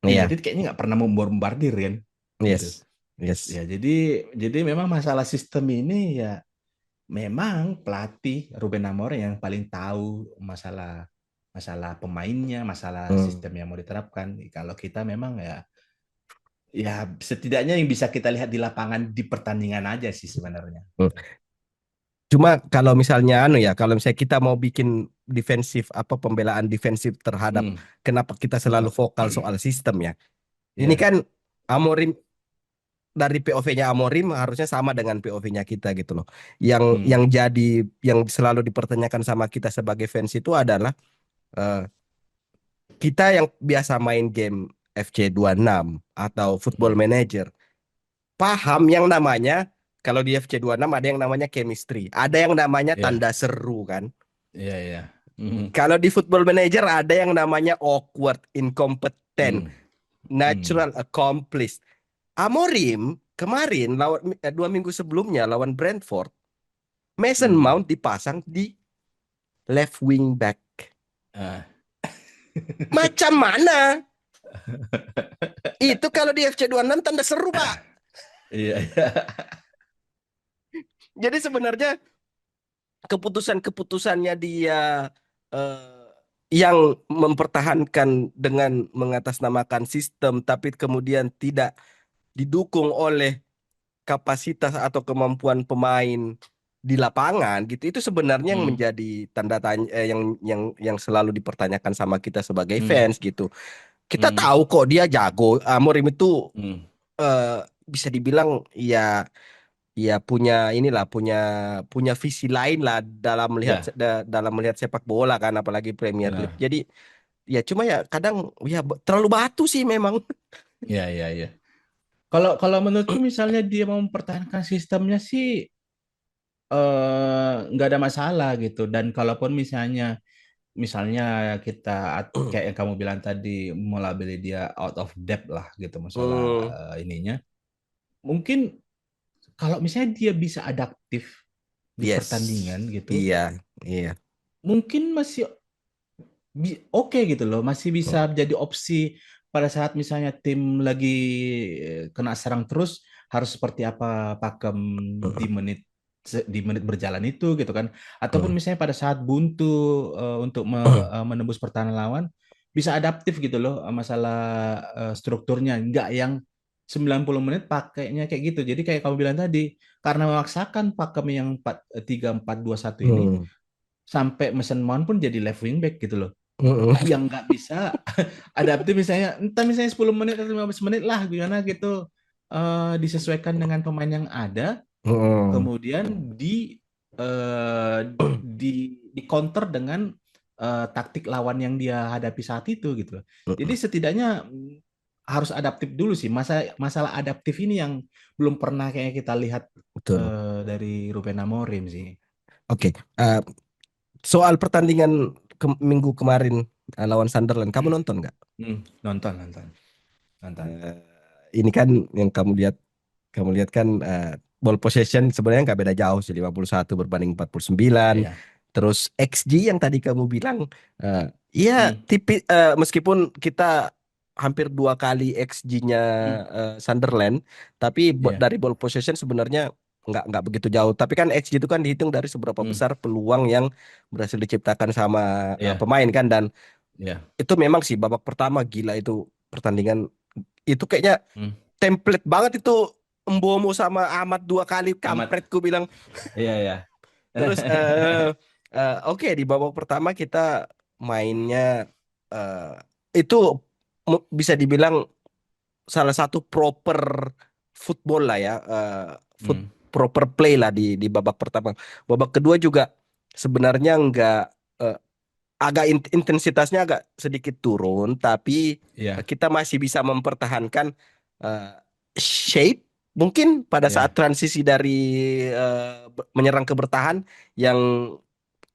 Speaker 1: Iya,
Speaker 2: United kayaknya nggak pernah membombardir kan gitu.
Speaker 1: yes, yes.
Speaker 2: Ya jadi memang masalah sistem ini ya memang pelatih Ruben Amorim yang paling tahu masalah masalah pemainnya, masalah
Speaker 1: Hmm.
Speaker 2: sistem yang mau diterapkan. Kalau kita memang ya setidaknya yang bisa kita lihat di lapangan di pertandingan aja sih sebenarnya.
Speaker 1: Hmm. Cuma kalau misalnya anu ya, kalau misalnya kita mau bikin defensif apa pembelaan defensif terhadap
Speaker 2: Hmm.
Speaker 1: kenapa kita selalu
Speaker 2: Hmm.
Speaker 1: vokal soal sistem ya. Ini
Speaker 2: Ya.
Speaker 1: kan Amorim dari POV-nya Amorim harusnya sama dengan POV-nya kita gitu loh. Yang
Speaker 2: Hmm.
Speaker 1: yang jadi yang selalu dipertanyakan sama kita sebagai fans itu adalah eh, kita yang biasa main game FC26 atau Football
Speaker 2: Hmm.
Speaker 1: Manager paham yang namanya kalau di FC26 ada yang namanya chemistry, ada yang namanya
Speaker 2: Ya.
Speaker 1: tanda seru kan.
Speaker 2: Iya, iya. Hmm.
Speaker 1: Kalau di Football Manager ada yang namanya awkward, incompetent,
Speaker 2: Hmm. Hmm.
Speaker 1: natural, accomplished. Amorim kemarin lawan 2 minggu sebelumnya lawan Brentford, Mason
Speaker 2: Hmm.
Speaker 1: Mount dipasang di left wing back.
Speaker 2: Ah.
Speaker 1: Macam mana? Itu kalau di FC26 tanda seru, Pak.
Speaker 2: Iya, iya.
Speaker 1: Jadi sebenarnya keputusan-keputusannya dia yang mempertahankan dengan mengatasnamakan sistem, tapi kemudian tidak didukung oleh kapasitas atau kemampuan pemain di lapangan gitu. Itu sebenarnya yang
Speaker 2: Hmm.
Speaker 1: menjadi tanda tanya yang selalu dipertanyakan sama kita sebagai
Speaker 2: Hmm.
Speaker 1: fans gitu. Kita
Speaker 2: Hmm.
Speaker 1: tahu kok dia jago. Amorim itu
Speaker 2: Hmm.
Speaker 1: eh, bisa dibilang ya ya punya inilah punya punya visi lain lah dalam melihat
Speaker 2: Ya,
Speaker 1: dalam melihat sepak bola kan apalagi Premier League.
Speaker 2: benar.
Speaker 1: Jadi ya cuma ya kadang ya terlalu batu sih memang.
Speaker 2: Ya, ya, ya. Kalau kalau menurutku misalnya dia mau mempertahankan sistemnya sih nggak ada masalah gitu. Dan kalaupun misalnya kita kayak yang kamu bilang tadi melabeli dia out of depth lah gitu masalah
Speaker 1: Hmm,
Speaker 2: ininya. Mungkin kalau misalnya dia bisa adaptif di
Speaker 1: yes.
Speaker 2: pertandingan gitu,
Speaker 1: Iya, iya.
Speaker 2: mungkin masih oke gitu loh, masih bisa jadi opsi pada saat misalnya tim lagi kena serang terus harus seperti apa pakem di menit berjalan itu gitu kan. Ataupun misalnya pada saat buntu untuk menembus pertahanan lawan bisa adaptif gitu loh masalah strukturnya, nggak yang 90 menit pakainya kayak gitu. Jadi kayak kamu bilang tadi, karena memaksakan pakem yang 3-4-2-1 ini
Speaker 1: Hmm.
Speaker 2: sampai Mason Mount pun jadi left wing back gitu loh
Speaker 1: Mm-mm.
Speaker 2: yang nggak bisa adaptif misalnya entah misalnya 10 menit atau 15 menit lah gimana gitu disesuaikan dengan pemain yang ada
Speaker 1: Mm-mm.
Speaker 2: kemudian di counter dengan taktik lawan yang dia hadapi saat itu gitu loh. Jadi
Speaker 1: Mm-mm.
Speaker 2: setidaknya harus adaptif dulu sih. Masalah adaptif ini yang belum pernah kayak kita lihat
Speaker 1: Betul.
Speaker 2: dari Ruben Amorim sih.
Speaker 1: Oke. Eh, soal pertandingan minggu kemarin lawan Sunderland, kamu nonton nggak?
Speaker 2: Nonton, nonton, nonton.
Speaker 1: Eh, ini kan yang kamu lihat kan ball possession sebenarnya nggak beda jauh sih 51 berbanding 49.
Speaker 2: Iya.
Speaker 1: Terus XG yang tadi kamu bilang, eh, iya
Speaker 2: Hmm.
Speaker 1: meskipun kita hampir 2 kali XG-nya
Speaker 2: Hmm.
Speaker 1: Sunderland, tapi
Speaker 2: Iya.
Speaker 1: dari ball possession sebenarnya nggak begitu jauh. Tapi kan XG itu kan dihitung dari seberapa
Speaker 2: Hmm.
Speaker 1: besar peluang yang berhasil diciptakan sama
Speaker 2: Iya.
Speaker 1: pemain kan, dan
Speaker 2: Iya.
Speaker 1: itu memang sih babak pertama gila itu pertandingan itu kayaknya
Speaker 2: Hmm.
Speaker 1: template banget itu. Mbomo sama Ahmad 2 kali
Speaker 2: Amat.
Speaker 1: kampretku bilang.
Speaker 2: Iya, iya.
Speaker 1: Terus oke di babak pertama kita mainnya eh, itu bisa dibilang salah satu proper football lah ya, foot
Speaker 2: Hmm.
Speaker 1: proper play lah di babak pertama. Babak kedua juga sebenarnya nggak eh, agak intensitasnya agak sedikit turun, tapi
Speaker 2: Iya.
Speaker 1: kita masih bisa mempertahankan eh, shape mungkin pada saat
Speaker 2: Iya.
Speaker 1: transisi dari menyerang ke bertahan yang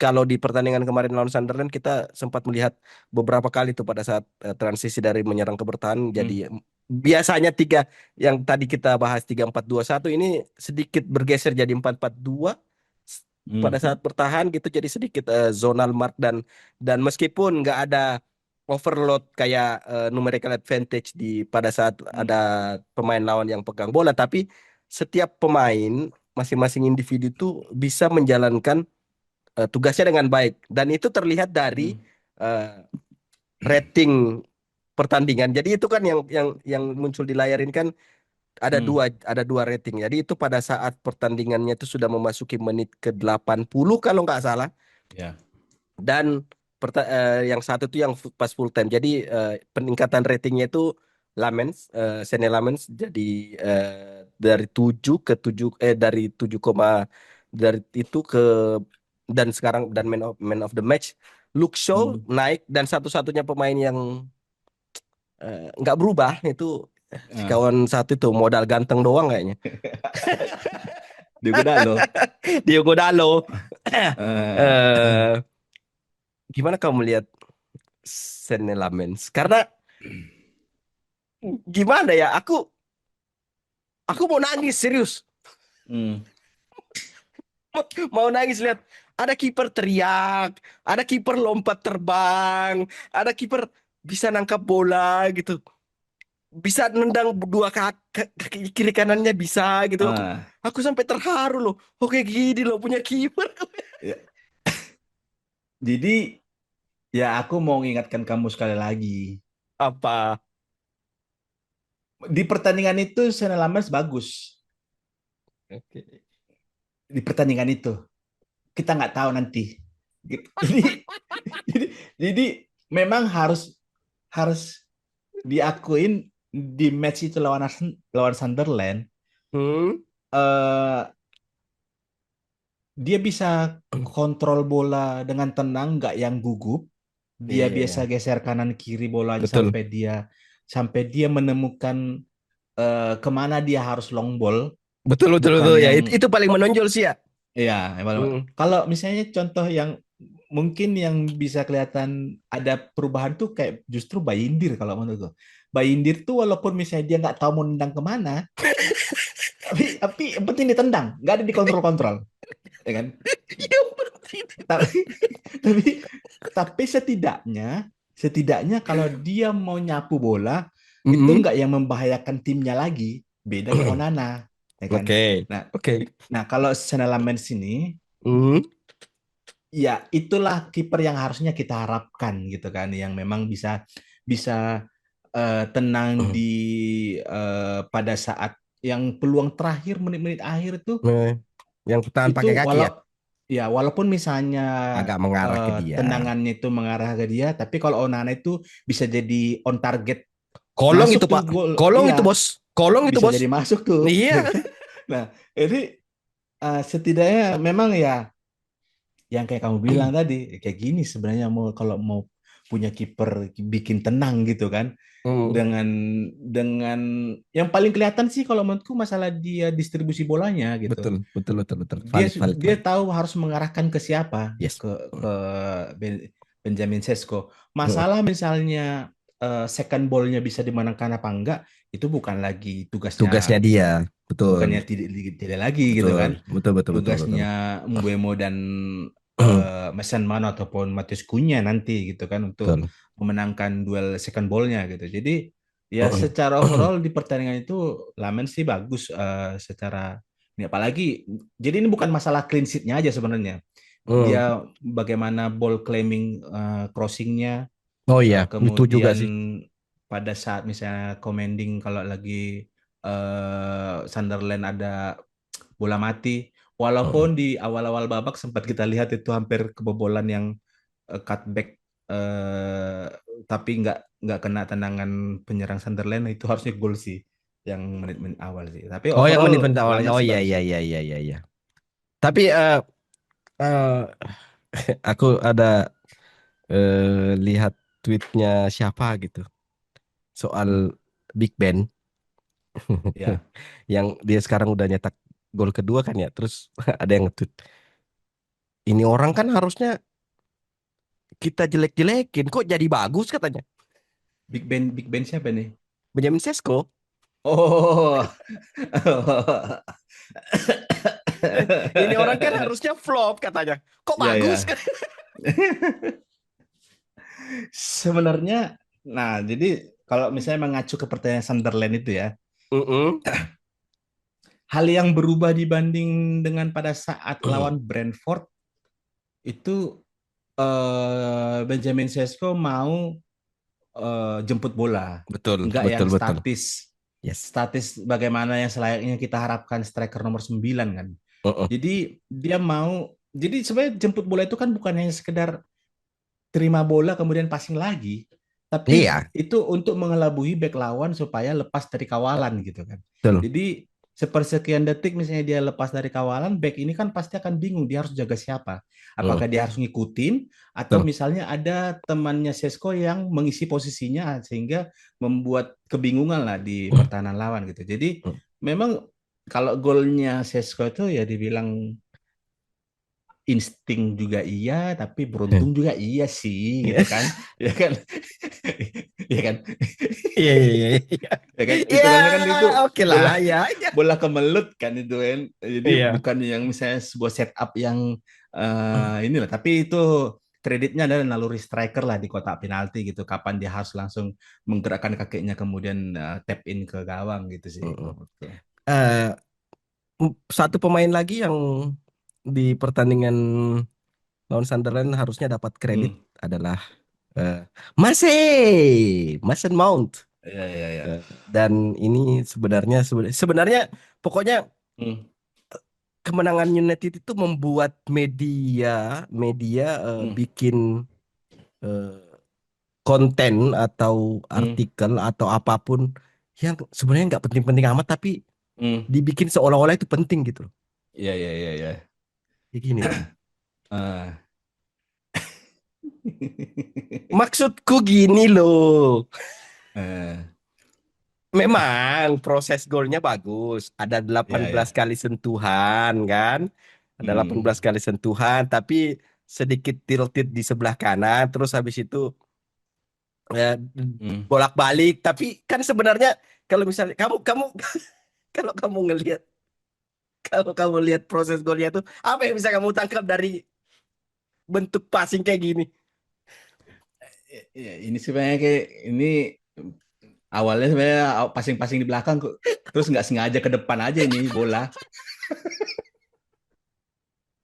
Speaker 1: kalau di pertandingan kemarin lawan Sunderland kita sempat melihat beberapa kali tuh pada saat transisi dari menyerang ke bertahan
Speaker 2: Hmm.
Speaker 1: jadi biasanya tiga yang tadi kita bahas 3-4-2-1 ini sedikit bergeser jadi 4-4-2 pada
Speaker 2: Hmm.
Speaker 1: saat bertahan gitu jadi sedikit zonal mark dan meskipun nggak ada overload kayak numerical advantage di pada saat ada
Speaker 2: Hmm.
Speaker 1: pemain lawan yang pegang bola tapi setiap pemain masing-masing individu tuh bisa menjalankan tugasnya dengan baik dan itu terlihat dari
Speaker 2: Hmm.
Speaker 1: eh, rating pertandingan. Jadi itu kan yang muncul di layar ini kan
Speaker 2: Hmm.
Speaker 1: ada dua rating. Jadi itu pada saat pertandingannya itu sudah memasuki menit ke 80 kalau nggak salah
Speaker 2: Ya.
Speaker 1: dan yang satu itu yang pas full time. Jadi peningkatan ratingnya itu Sene Lamens jadi dari 7 ke 7 dari 7, dari itu ke dan sekarang dan man of the match Luke Shaw
Speaker 2: Hmm.
Speaker 1: naik dan satu-satunya pemain yang nggak berubah itu si
Speaker 2: Ah.
Speaker 1: kawan satu itu modal ganteng doang kayaknya.
Speaker 2: Juga dah lo.
Speaker 1: Diogo Dalo.
Speaker 2: Eh,
Speaker 1: eh Gimana kamu melihat Senne Lammens? Karena gimana ya, aku mau nangis serius.
Speaker 2: hmm.
Speaker 1: Mau nangis lihat ada kiper teriak, ada kiper lompat terbang, ada kiper bisa nangkap bola gitu. Bisa nendang dua kaki kiri kanannya bisa gitu.
Speaker 2: Ah.
Speaker 1: Aku sampai terharu loh. Oke gini loh punya kiper.
Speaker 2: Ya. Jadi ya aku mau mengingatkan kamu sekali lagi.
Speaker 1: Apa?
Speaker 2: Di pertandingan itu Sena Lammers bagus.
Speaker 1: Oke.
Speaker 2: Di pertandingan itu kita nggak tahu nanti. Gitu. Jadi, jadi memang harus harus diakuin di match itu lawan Sunderland,
Speaker 1: Hmm?
Speaker 2: eh, dia bisa kontrol bola dengan tenang, nggak yang gugup. Dia
Speaker 1: Iya,
Speaker 2: biasa
Speaker 1: iya.
Speaker 2: geser kanan kiri bolanya
Speaker 1: Betul.
Speaker 2: sampai dia menemukan kemana dia harus long ball,
Speaker 1: Betul, betul,
Speaker 2: bukan
Speaker 1: betul. Ya,
Speaker 2: yang
Speaker 1: itu paling menonjol sih ya.
Speaker 2: ya.
Speaker 1: Hmm.
Speaker 2: Kalau misalnya contoh yang mungkin yang bisa kelihatan ada perubahan tuh kayak justru Bayindir kalau menurutku. Bayindir tuh walaupun misalnya dia nggak tahu mau nendang kemana, tapi yang penting ditendang, nggak ada dikontrol-kontrol, ya kan?
Speaker 1: Iya, berarti.
Speaker 2: Tapi tapi tapi setidaknya kalau dia mau nyapu bola itu
Speaker 1: Mm-mm.
Speaker 2: nggak yang membahayakan timnya lagi, beda kayak Onana, ya kan?
Speaker 1: Oke,
Speaker 2: Nah,
Speaker 1: oke.
Speaker 2: nah kalau Senalamen sini
Speaker 1: Hmm.
Speaker 2: ya itulah kiper yang harusnya kita harapkan gitu kan, yang memang bisa bisa tenang di pada saat yang peluang terakhir menit-menit akhir
Speaker 1: Nah, yang tahan
Speaker 2: itu
Speaker 1: pakai kaki ya,
Speaker 2: walaupun misalnya
Speaker 1: agak mengarah ke dia.
Speaker 2: tendangannya itu mengarah ke dia, tapi kalau Onana itu bisa jadi on target,
Speaker 1: Kolong
Speaker 2: masuk
Speaker 1: itu
Speaker 2: tuh
Speaker 1: Pak,
Speaker 2: gol,
Speaker 1: kolong
Speaker 2: iya
Speaker 1: itu bos, kolong itu
Speaker 2: bisa
Speaker 1: bos.
Speaker 2: jadi masuk tuh.
Speaker 1: Iya.
Speaker 2: Nah, ini setidaknya memang ya yang kayak kamu bilang tadi, kayak gini sebenarnya mau kalau mau punya kiper bikin tenang gitu kan,
Speaker 1: Hmm.
Speaker 2: dengan yang paling kelihatan sih kalau menurutku masalah dia distribusi bolanya gitu.
Speaker 1: Betul, betul, betul, betul.
Speaker 2: Dia
Speaker 1: Valid, valid,
Speaker 2: dia
Speaker 1: valid.
Speaker 2: tahu harus mengarahkan ke siapa,
Speaker 1: Yes.
Speaker 2: ke Benjamin Sesko.
Speaker 1: Hmm.
Speaker 2: Masalah misalnya second ball-nya bisa dimenangkan apa enggak, itu bukan lagi tugasnya,
Speaker 1: Tugasnya dia, betul,
Speaker 2: bukannya tidak lagi gitu
Speaker 1: betul,
Speaker 2: kan.
Speaker 1: betul, betul, betul, betul.
Speaker 2: Tugasnya Mbeumo dan Mason Mount ataupun Matius Cunha nanti gitu kan untuk
Speaker 1: Betul.
Speaker 2: memenangkan duel second ball-nya gitu. Jadi ya secara overall di pertandingan itu Lamen sih bagus secara ini, apalagi jadi ini bukan masalah clean sheet-nya aja sebenarnya. Dia
Speaker 1: Hmm.
Speaker 2: bagaimana ball claiming, crossing-nya,
Speaker 1: Oh iya, itu juga
Speaker 2: kemudian
Speaker 1: sih.
Speaker 2: pada saat misalnya commanding kalau lagi Sunderland ada bola mati, walaupun di awal-awal babak sempat kita lihat itu hampir kebobolan yang cutback, eh, tapi nggak kena tendangan penyerang Sunderland, itu harusnya gol sih yang menit-menit awal sih. Tapi
Speaker 1: Oh yang
Speaker 2: overall
Speaker 1: menit-menit awal.
Speaker 2: Lamen
Speaker 1: Oh
Speaker 2: sih
Speaker 1: iya,
Speaker 2: bagus
Speaker 1: iya,
Speaker 2: sih.
Speaker 1: iya, iya, iya, iya. Tapi eh, aku ada lihat tweetnya siapa gitu soal
Speaker 2: Hmm.
Speaker 1: Big Ben
Speaker 2: Ya.
Speaker 1: yang dia sekarang udah nyetak gol kedua kan ya. Terus ada yang nge-tweet ini orang kan harusnya kita jelek-jelekin, kok jadi bagus katanya.
Speaker 2: Big Ben siapa nih?
Speaker 1: Benjamin Sesko.
Speaker 2: Oh.
Speaker 1: Ini orang kan harusnya flop katanya. Kok
Speaker 2: Ya
Speaker 1: bagus
Speaker 2: ya.
Speaker 1: kan?
Speaker 2: Sebenarnya, nah jadi kalau misalnya mengacu ke pertanyaan Sunderland itu ya,
Speaker 1: Mm-mm.
Speaker 2: hal yang berubah dibanding dengan pada saat lawan Brentford itu Benjamin Sesko mau jemput bola,
Speaker 1: Betul,
Speaker 2: nggak yang
Speaker 1: betul, betul.
Speaker 2: statis.
Speaker 1: Yes.
Speaker 2: Statis bagaimana yang selayaknya kita harapkan striker nomor 9 kan.
Speaker 1: Mm-mm.
Speaker 2: Jadi dia mau, jadi sebenarnya jemput bola itu kan bukan hanya sekedar terima bola kemudian passing lagi, tapi
Speaker 1: Iya,
Speaker 2: itu untuk mengelabui back lawan supaya lepas dari kawalan gitu kan.
Speaker 1: betul.
Speaker 2: Jadi sepersekian detik misalnya dia lepas dari kawalan, back ini kan pasti akan bingung dia harus jaga siapa.
Speaker 1: Mm,
Speaker 2: Apakah dia harus ngikutin atau
Speaker 1: betul.
Speaker 2: misalnya ada temannya Sesko yang mengisi posisinya sehingga membuat kebingungan lah di pertahanan lawan gitu. Jadi
Speaker 1: Mm.
Speaker 2: memang kalau golnya Sesko itu ya dibilang insting juga iya, tapi beruntung juga iya sih, gitu kan? Ya kan? Ya kan?
Speaker 1: Iya, iya, iya, iya.
Speaker 2: Ya kan?
Speaker 1: Iya,
Speaker 2: Hitungannya kan itu
Speaker 1: oke lah,
Speaker 2: bola
Speaker 1: ya, ya.
Speaker 2: bola kemelut kan itu kan. Jadi
Speaker 1: Iya.
Speaker 2: bukan yang misalnya sebuah setup yang inilah, tapi itu kreditnya adalah naluri striker lah di kotak penalti gitu. Kapan dia harus langsung menggerakkan kakinya kemudian tap in ke gawang gitu sih
Speaker 1: Mm-mm.
Speaker 2: kalau menurutku.
Speaker 1: Eh, Satu pemain lagi yang di pertandingan lawan Sunderland harusnya dapat kredit
Speaker 2: Hmm.
Speaker 1: adalah eh, Mason Mount.
Speaker 2: Ya, ya, ya.
Speaker 1: Dan ini sebenarnya pokoknya
Speaker 2: Hmm.
Speaker 1: kemenangan United itu membuat media media
Speaker 2: Hmm.
Speaker 1: bikin eh, konten atau
Speaker 2: Hmm.
Speaker 1: artikel atau apapun yang sebenarnya nggak penting-penting amat tapi
Speaker 2: Hmm.
Speaker 1: dibikin seolah-olah itu penting gitu loh.
Speaker 2: Ya, ya, ya, ya.
Speaker 1: Kayak gini loh.
Speaker 2: Ah.
Speaker 1: Maksudku gini loh.
Speaker 2: Eh,
Speaker 1: Memang proses golnya bagus. Ada delapan
Speaker 2: ya,
Speaker 1: belas
Speaker 2: ya.
Speaker 1: kali sentuhan kan. Ada delapan
Speaker 2: Hmm.
Speaker 1: belas kali sentuhan tapi sedikit tilted di sebelah kanan terus habis itu eh,
Speaker 2: Hmm.
Speaker 1: bolak-balik tapi kan sebenarnya kalau misalnya kamu kamu kalau kamu ngelihat kalau kamu lihat proses golnya itu apa yang bisa kamu tangkap dari bentuk passing kayak gini?
Speaker 2: Ya, ini sebenarnya kayak ini awalnya sebenarnya passing-passing di belakang kok. Terus nggak sengaja ke depan aja ini bola.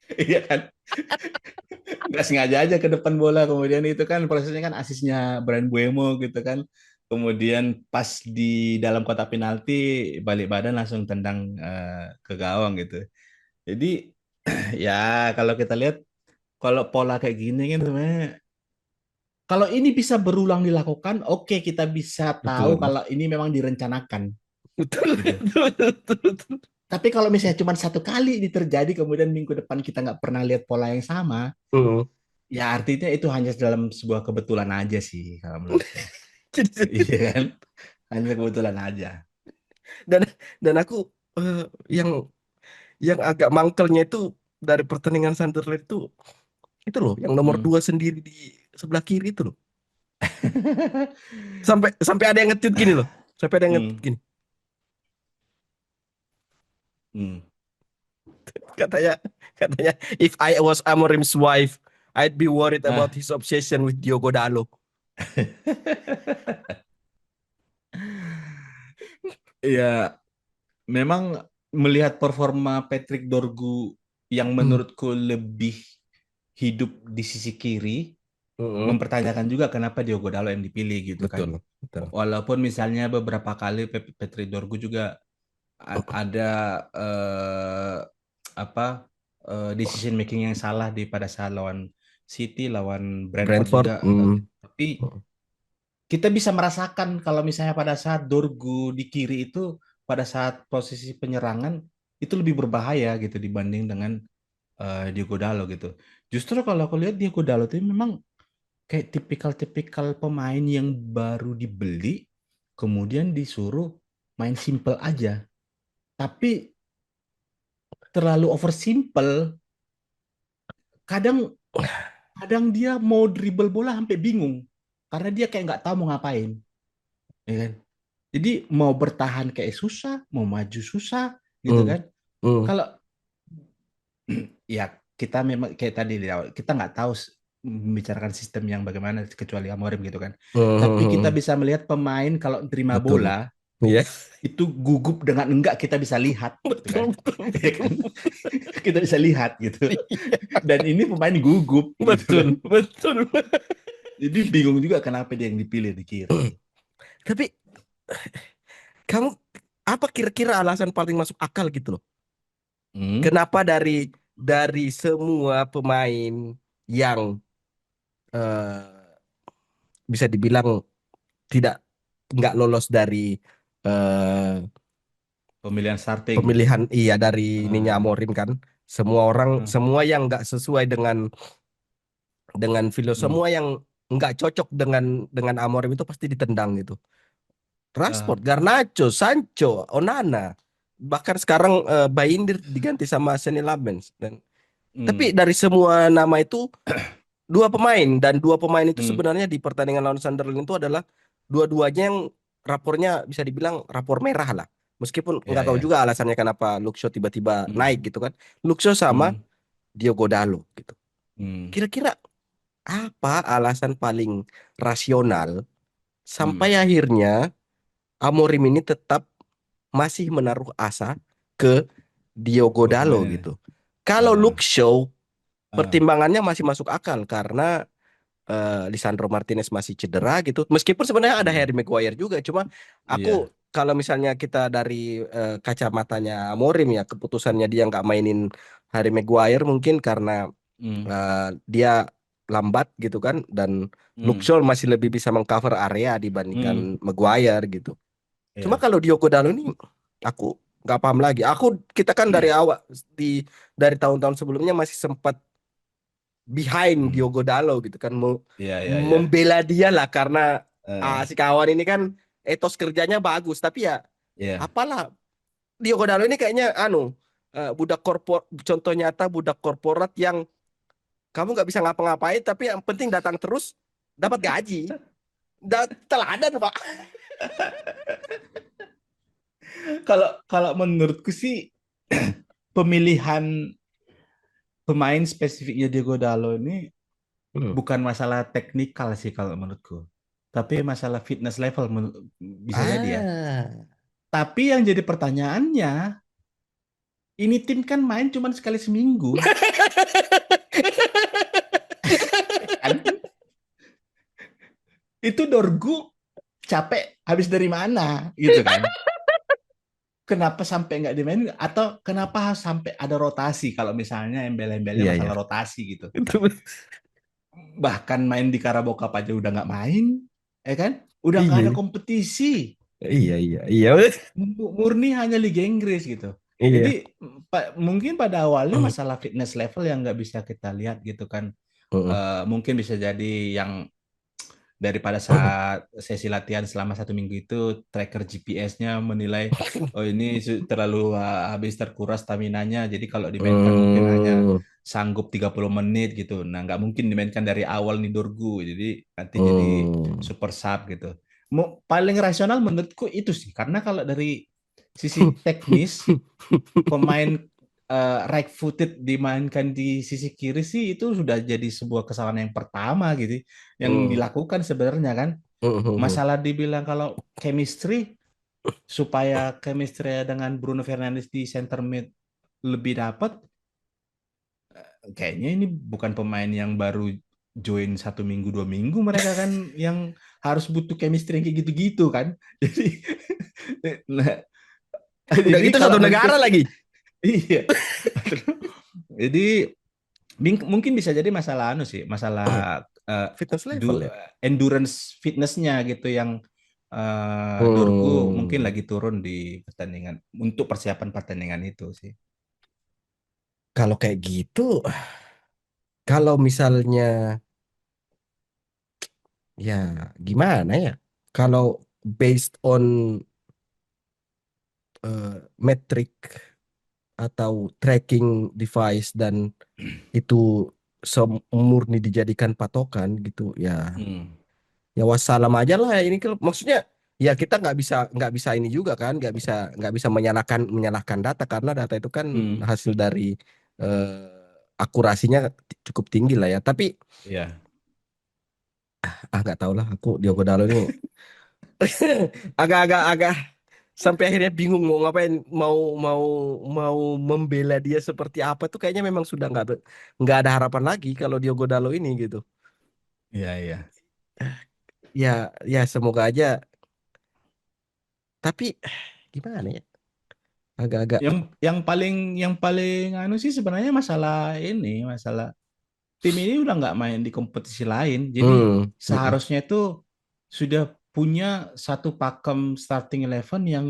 Speaker 2: Iya kan? Nggak sengaja aja ke depan bola. Kemudian itu kan prosesnya kan asisnya Brand Buemo gitu kan. Kemudian pas di dalam kotak penalti balik badan langsung tendang ke gawang gitu. Jadi ya kalau kita lihat kalau pola kayak gini kan sebenarnya kalau ini bisa berulang dilakukan, oke kita bisa tahu
Speaker 1: Betul.
Speaker 2: kalau ini memang direncanakan
Speaker 1: Betul,
Speaker 2: gitu.
Speaker 1: betul, betul, betul.
Speaker 2: Tapi kalau misalnya cuma satu kali ini terjadi, kemudian minggu depan kita nggak pernah lihat pola yang sama,
Speaker 1: Hmm.
Speaker 2: ya artinya itu hanya dalam sebuah kebetulan aja sih kalau menurutku. Iya kan? Hanya kebetulan aja.
Speaker 1: dan dan aku eh, yang agak mangkelnya itu dari pertandingan Sunderland itu loh yang nomor
Speaker 2: Hmm.
Speaker 1: dua sendiri di sebelah kiri itu loh sampai sampai ada yang nge-tweet gini loh sampai ada yang nge-tweet
Speaker 2: Hmm.
Speaker 1: gini
Speaker 2: Hmm.
Speaker 1: katanya katanya if I was Amorim's wife I'd be worried about
Speaker 2: Ah,
Speaker 1: his obsession with Diogo Dalo.
Speaker 2: ya memang melihat performa Patrick Dorgu yang
Speaker 1: Hmm.
Speaker 2: menurutku lebih hidup di sisi kiri,
Speaker 1: Mm-mm.
Speaker 2: mempertanyakan juga kenapa Diogo Dalo yang dipilih gitu kan.
Speaker 1: Betul, betul.
Speaker 2: Walaupun misalnya beberapa kali Petri Dorgu juga ada apa decision making yang salah di pada saat lawan City, lawan Brentford
Speaker 1: Brentford.
Speaker 2: juga.
Speaker 1: Hmm.
Speaker 2: Tapi kita bisa merasakan kalau misalnya pada saat Dorgu di kiri itu pada saat posisi penyerangan itu lebih berbahaya gitu dibanding dengan Diogo Dalo gitu. Justru kalau aku lihat Diogo Dalo itu memang kayak tipikal-tipikal pemain yang baru dibeli, kemudian disuruh main simple aja. Tapi terlalu over simple kadang kadang dia mau dribble bola sampai bingung karena dia kayak nggak tahu mau ngapain, ya kan? Jadi mau bertahan kayak susah, mau maju susah, gitu
Speaker 1: Hmm,
Speaker 2: kan?
Speaker 1: hmm,
Speaker 2: Kalau ya kita memang kayak tadi di awal, kita nggak tahu membicarakan sistem yang bagaimana kecuali Amorim gitu kan.
Speaker 1: hmm,
Speaker 2: Tapi
Speaker 1: hmm,
Speaker 2: kita
Speaker 1: hmm.
Speaker 2: bisa melihat pemain kalau terima
Speaker 1: Betul.
Speaker 2: bola
Speaker 1: Iya.
Speaker 2: itu gugup dengan enggak kita bisa lihat gitu kan.
Speaker 1: Betul, betul,
Speaker 2: Ya kan?
Speaker 1: betul.
Speaker 2: Kita bisa lihat gitu.
Speaker 1: Iya,
Speaker 2: Dan ini pemain gugup gitu kan.
Speaker 1: betul, betul.
Speaker 2: Jadi bingung juga kenapa dia yang dipilih di kiri.
Speaker 1: Tapi kamu apa kira-kira alasan paling masuk akal gitu loh?
Speaker 2: Hmm,
Speaker 1: Kenapa dari semua pemain yang eh, bisa dibilang tidak nggak lolos dari eh,
Speaker 2: pemilihan starting.
Speaker 1: pemilihan iya dari ininya
Speaker 2: Eh,
Speaker 1: Amorim kan, semua orang
Speaker 2: eh,
Speaker 1: semua yang nggak sesuai dengan filosofi,
Speaker 2: hmm,
Speaker 1: semua yang nggak cocok dengan Amorim itu pasti ditendang gitu.
Speaker 2: eh,
Speaker 1: Rashford, Garnacho, Sancho, Onana, bahkan sekarang Bayindir diganti sama Seny Lammens. Dan tapi
Speaker 2: hmm,
Speaker 1: dari semua nama itu dua pemain, dan dua pemain itu
Speaker 2: hmm.
Speaker 1: sebenarnya di pertandingan lawan Sunderland itu adalah dua-duanya yang rapornya bisa dibilang rapor merah lah. Meskipun
Speaker 2: Ya,
Speaker 1: nggak tahu
Speaker 2: ya.
Speaker 1: juga alasannya kenapa Luke Shaw tiba-tiba naik
Speaker 2: Hmm,
Speaker 1: gitu kan. Luke Shaw sama
Speaker 2: hmm,
Speaker 1: Diogo Dalot gitu.
Speaker 2: hmm,
Speaker 1: Kira-kira apa alasan paling rasional
Speaker 2: hmm.
Speaker 1: sampai akhirnya Amorim ini tetap masih menaruh asa ke Diogo
Speaker 2: Dua pemain
Speaker 1: Dalot
Speaker 2: ini.
Speaker 1: gitu. Kalau
Speaker 2: Ah,
Speaker 1: Luke Shaw
Speaker 2: ah,
Speaker 1: pertimbangannya masih masuk akal karena Lisandro Martinez masih cedera gitu. Meskipun sebenarnya ada
Speaker 2: hmm.
Speaker 1: Harry Maguire juga, cuma
Speaker 2: Iya.
Speaker 1: aku kalau misalnya kita dari kacamatanya Amorim ya, keputusannya dia nggak mainin Harry Maguire mungkin karena
Speaker 2: Hmm,
Speaker 1: dia lambat gitu kan, dan Luke
Speaker 2: hmm,
Speaker 1: Shaw masih lebih bisa mengcover area
Speaker 2: hmm.
Speaker 1: dibandingkan Maguire gitu. Cuma
Speaker 2: Iya.
Speaker 1: kalau Diogo Dalot ini aku nggak paham lagi. Kita kan dari awal dari tahun-tahun sebelumnya masih sempat behind
Speaker 2: Hmm.
Speaker 1: Diogo Dalot gitu kan,
Speaker 2: Iya, iya, iya.
Speaker 1: membela dia lah karena
Speaker 2: Eh,
Speaker 1: si kawan ini kan etos kerjanya bagus, tapi ya
Speaker 2: iya.
Speaker 1: apalah, Diogo Dalot ini kayaknya budak korpor, contoh nyata budak korporat yang kamu nggak bisa ngapa-ngapain tapi yang penting datang terus dapat gaji. Teladan pak.
Speaker 2: Kalau kalau menurutku sih pemilihan pemain spesifiknya Diego Dalo ini
Speaker 1: Hmm.
Speaker 2: bukan masalah teknikal sih kalau menurutku. Tapi masalah fitness level bisa jadi ya.
Speaker 1: Ah.
Speaker 2: Tapi yang jadi pertanyaannya, ini tim kan main cuma sekali seminggu, kan? Itu Dorgu capek habis dari mana gitu kan? Kenapa sampai nggak dimainin atau kenapa sampai ada rotasi kalau misalnya embel-embelnya
Speaker 1: Iya ya.
Speaker 2: masalah rotasi gitu.
Speaker 1: Itu.
Speaker 2: Bahkan main di Carabao Cup aja udah nggak main, ya kan? Udah nggak ada
Speaker 1: Iya.
Speaker 2: kompetisi,
Speaker 1: Iya iya iya.
Speaker 2: murni hanya Liga Inggris gitu. Jadi
Speaker 1: Iya.
Speaker 2: mungkin pada awalnya masalah fitness level yang nggak bisa kita lihat gitu kan.
Speaker 1: Heeh.
Speaker 2: Mungkin bisa jadi yang daripada saat sesi latihan selama 1 minggu itu tracker GPS-nya menilai oh ini terlalu habis terkuras staminanya jadi kalau dimainkan mungkin hanya
Speaker 1: Hmm.
Speaker 2: sanggup 30 menit gitu. Nah, nggak mungkin dimainkan dari awal nih Dorgu. Jadi nanti jadi
Speaker 1: Hmm.
Speaker 2: super sub gitu. Paling rasional menurutku itu sih. Karena kalau dari sisi teknis pemain right footed dimainkan di sisi kiri sih itu sudah jadi sebuah kesalahan yang pertama gitu yang
Speaker 1: Hmm.
Speaker 2: dilakukan sebenarnya kan.
Speaker 1: Hmm.
Speaker 2: Masalah dibilang kalau chemistry supaya chemistry dengan Bruno Fernandes di center mid lebih dapat, kayaknya ini bukan pemain yang baru join 1 minggu 2 minggu mereka kan yang harus butuh chemistry yang kayak gitu-gitu kan. Jadi nah,
Speaker 1: Udah
Speaker 2: jadi
Speaker 1: gitu
Speaker 2: kalau
Speaker 1: satu
Speaker 2: menurutku
Speaker 1: negara
Speaker 2: sih
Speaker 1: lagi.
Speaker 2: iya. Jadi mungkin bisa jadi masalah anu sih, masalah eh,
Speaker 1: Fitness level ya.
Speaker 2: endurance fitnessnya gitu yang Dorgu mungkin
Speaker 1: Hmm.
Speaker 2: lagi turun di pertandingan untuk persiapan pertandingan itu sih.
Speaker 1: Kalau kayak gitu, kalau misalnya ya gimana ya? Kalau based on metric atau tracking device dan itu semurni dijadikan patokan gitu ya.
Speaker 2: Hmm.
Speaker 1: Ya wassalam aja lah ini kan maksudnya ya kita nggak bisa ini juga kan nggak bisa menyalahkan data karena data itu kan
Speaker 2: Hmm.
Speaker 1: hasil dari akurasinya cukup tinggi lah ya tapi
Speaker 2: Ya.
Speaker 1: nggak tahu lah aku Diogo Dalo ini agak-agak sampai akhirnya bingung mau ngapain mau mau mau membela dia seperti apa tuh kayaknya memang sudah nggak ada harapan lagi kalau Diogo Dalo ini gitu
Speaker 2: Iya, iya.
Speaker 1: ya ya semoga aja tapi gimana ya agak-agak
Speaker 2: Yang paling anu sih sebenarnya masalah ini, masalah tim ini udah nggak main di kompetisi lain. Jadi
Speaker 1: hmm, mm,
Speaker 2: seharusnya itu sudah punya satu pakem starting eleven yang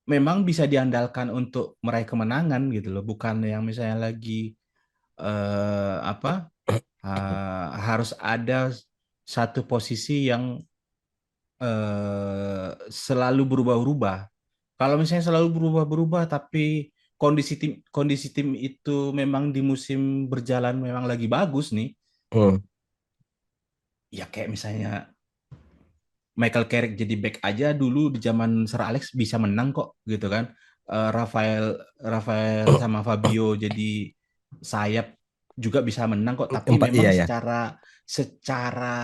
Speaker 2: memang bisa diandalkan untuk meraih kemenangan gitu loh, bukan yang misalnya lagi apa harus ada satu posisi yang selalu berubah-ubah. Kalau misalnya selalu berubah-berubah, tapi kondisi tim itu memang di musim berjalan memang lagi bagus nih,
Speaker 1: mm.
Speaker 2: ya kayak misalnya Michael Carrick jadi back aja dulu di zaman Sir Alex bisa menang kok gitu kan. Rafael Rafael sama Fabio jadi sayap juga bisa menang kok. Tapi
Speaker 1: Empat
Speaker 2: memang
Speaker 1: iya ya.
Speaker 2: secara secara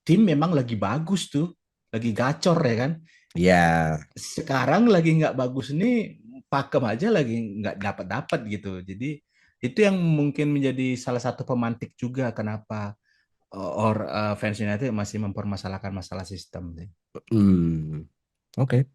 Speaker 2: tim memang lagi bagus tuh, lagi gacor ya kan.
Speaker 1: Iya.
Speaker 2: Sekarang lagi nggak bagus nih, pakem aja lagi nggak dapat dapat gitu. Jadi itu yang mungkin menjadi salah satu pemantik juga kenapa fans United masih mempermasalahkan masalah sistem sih.
Speaker 1: Hmm. Oke.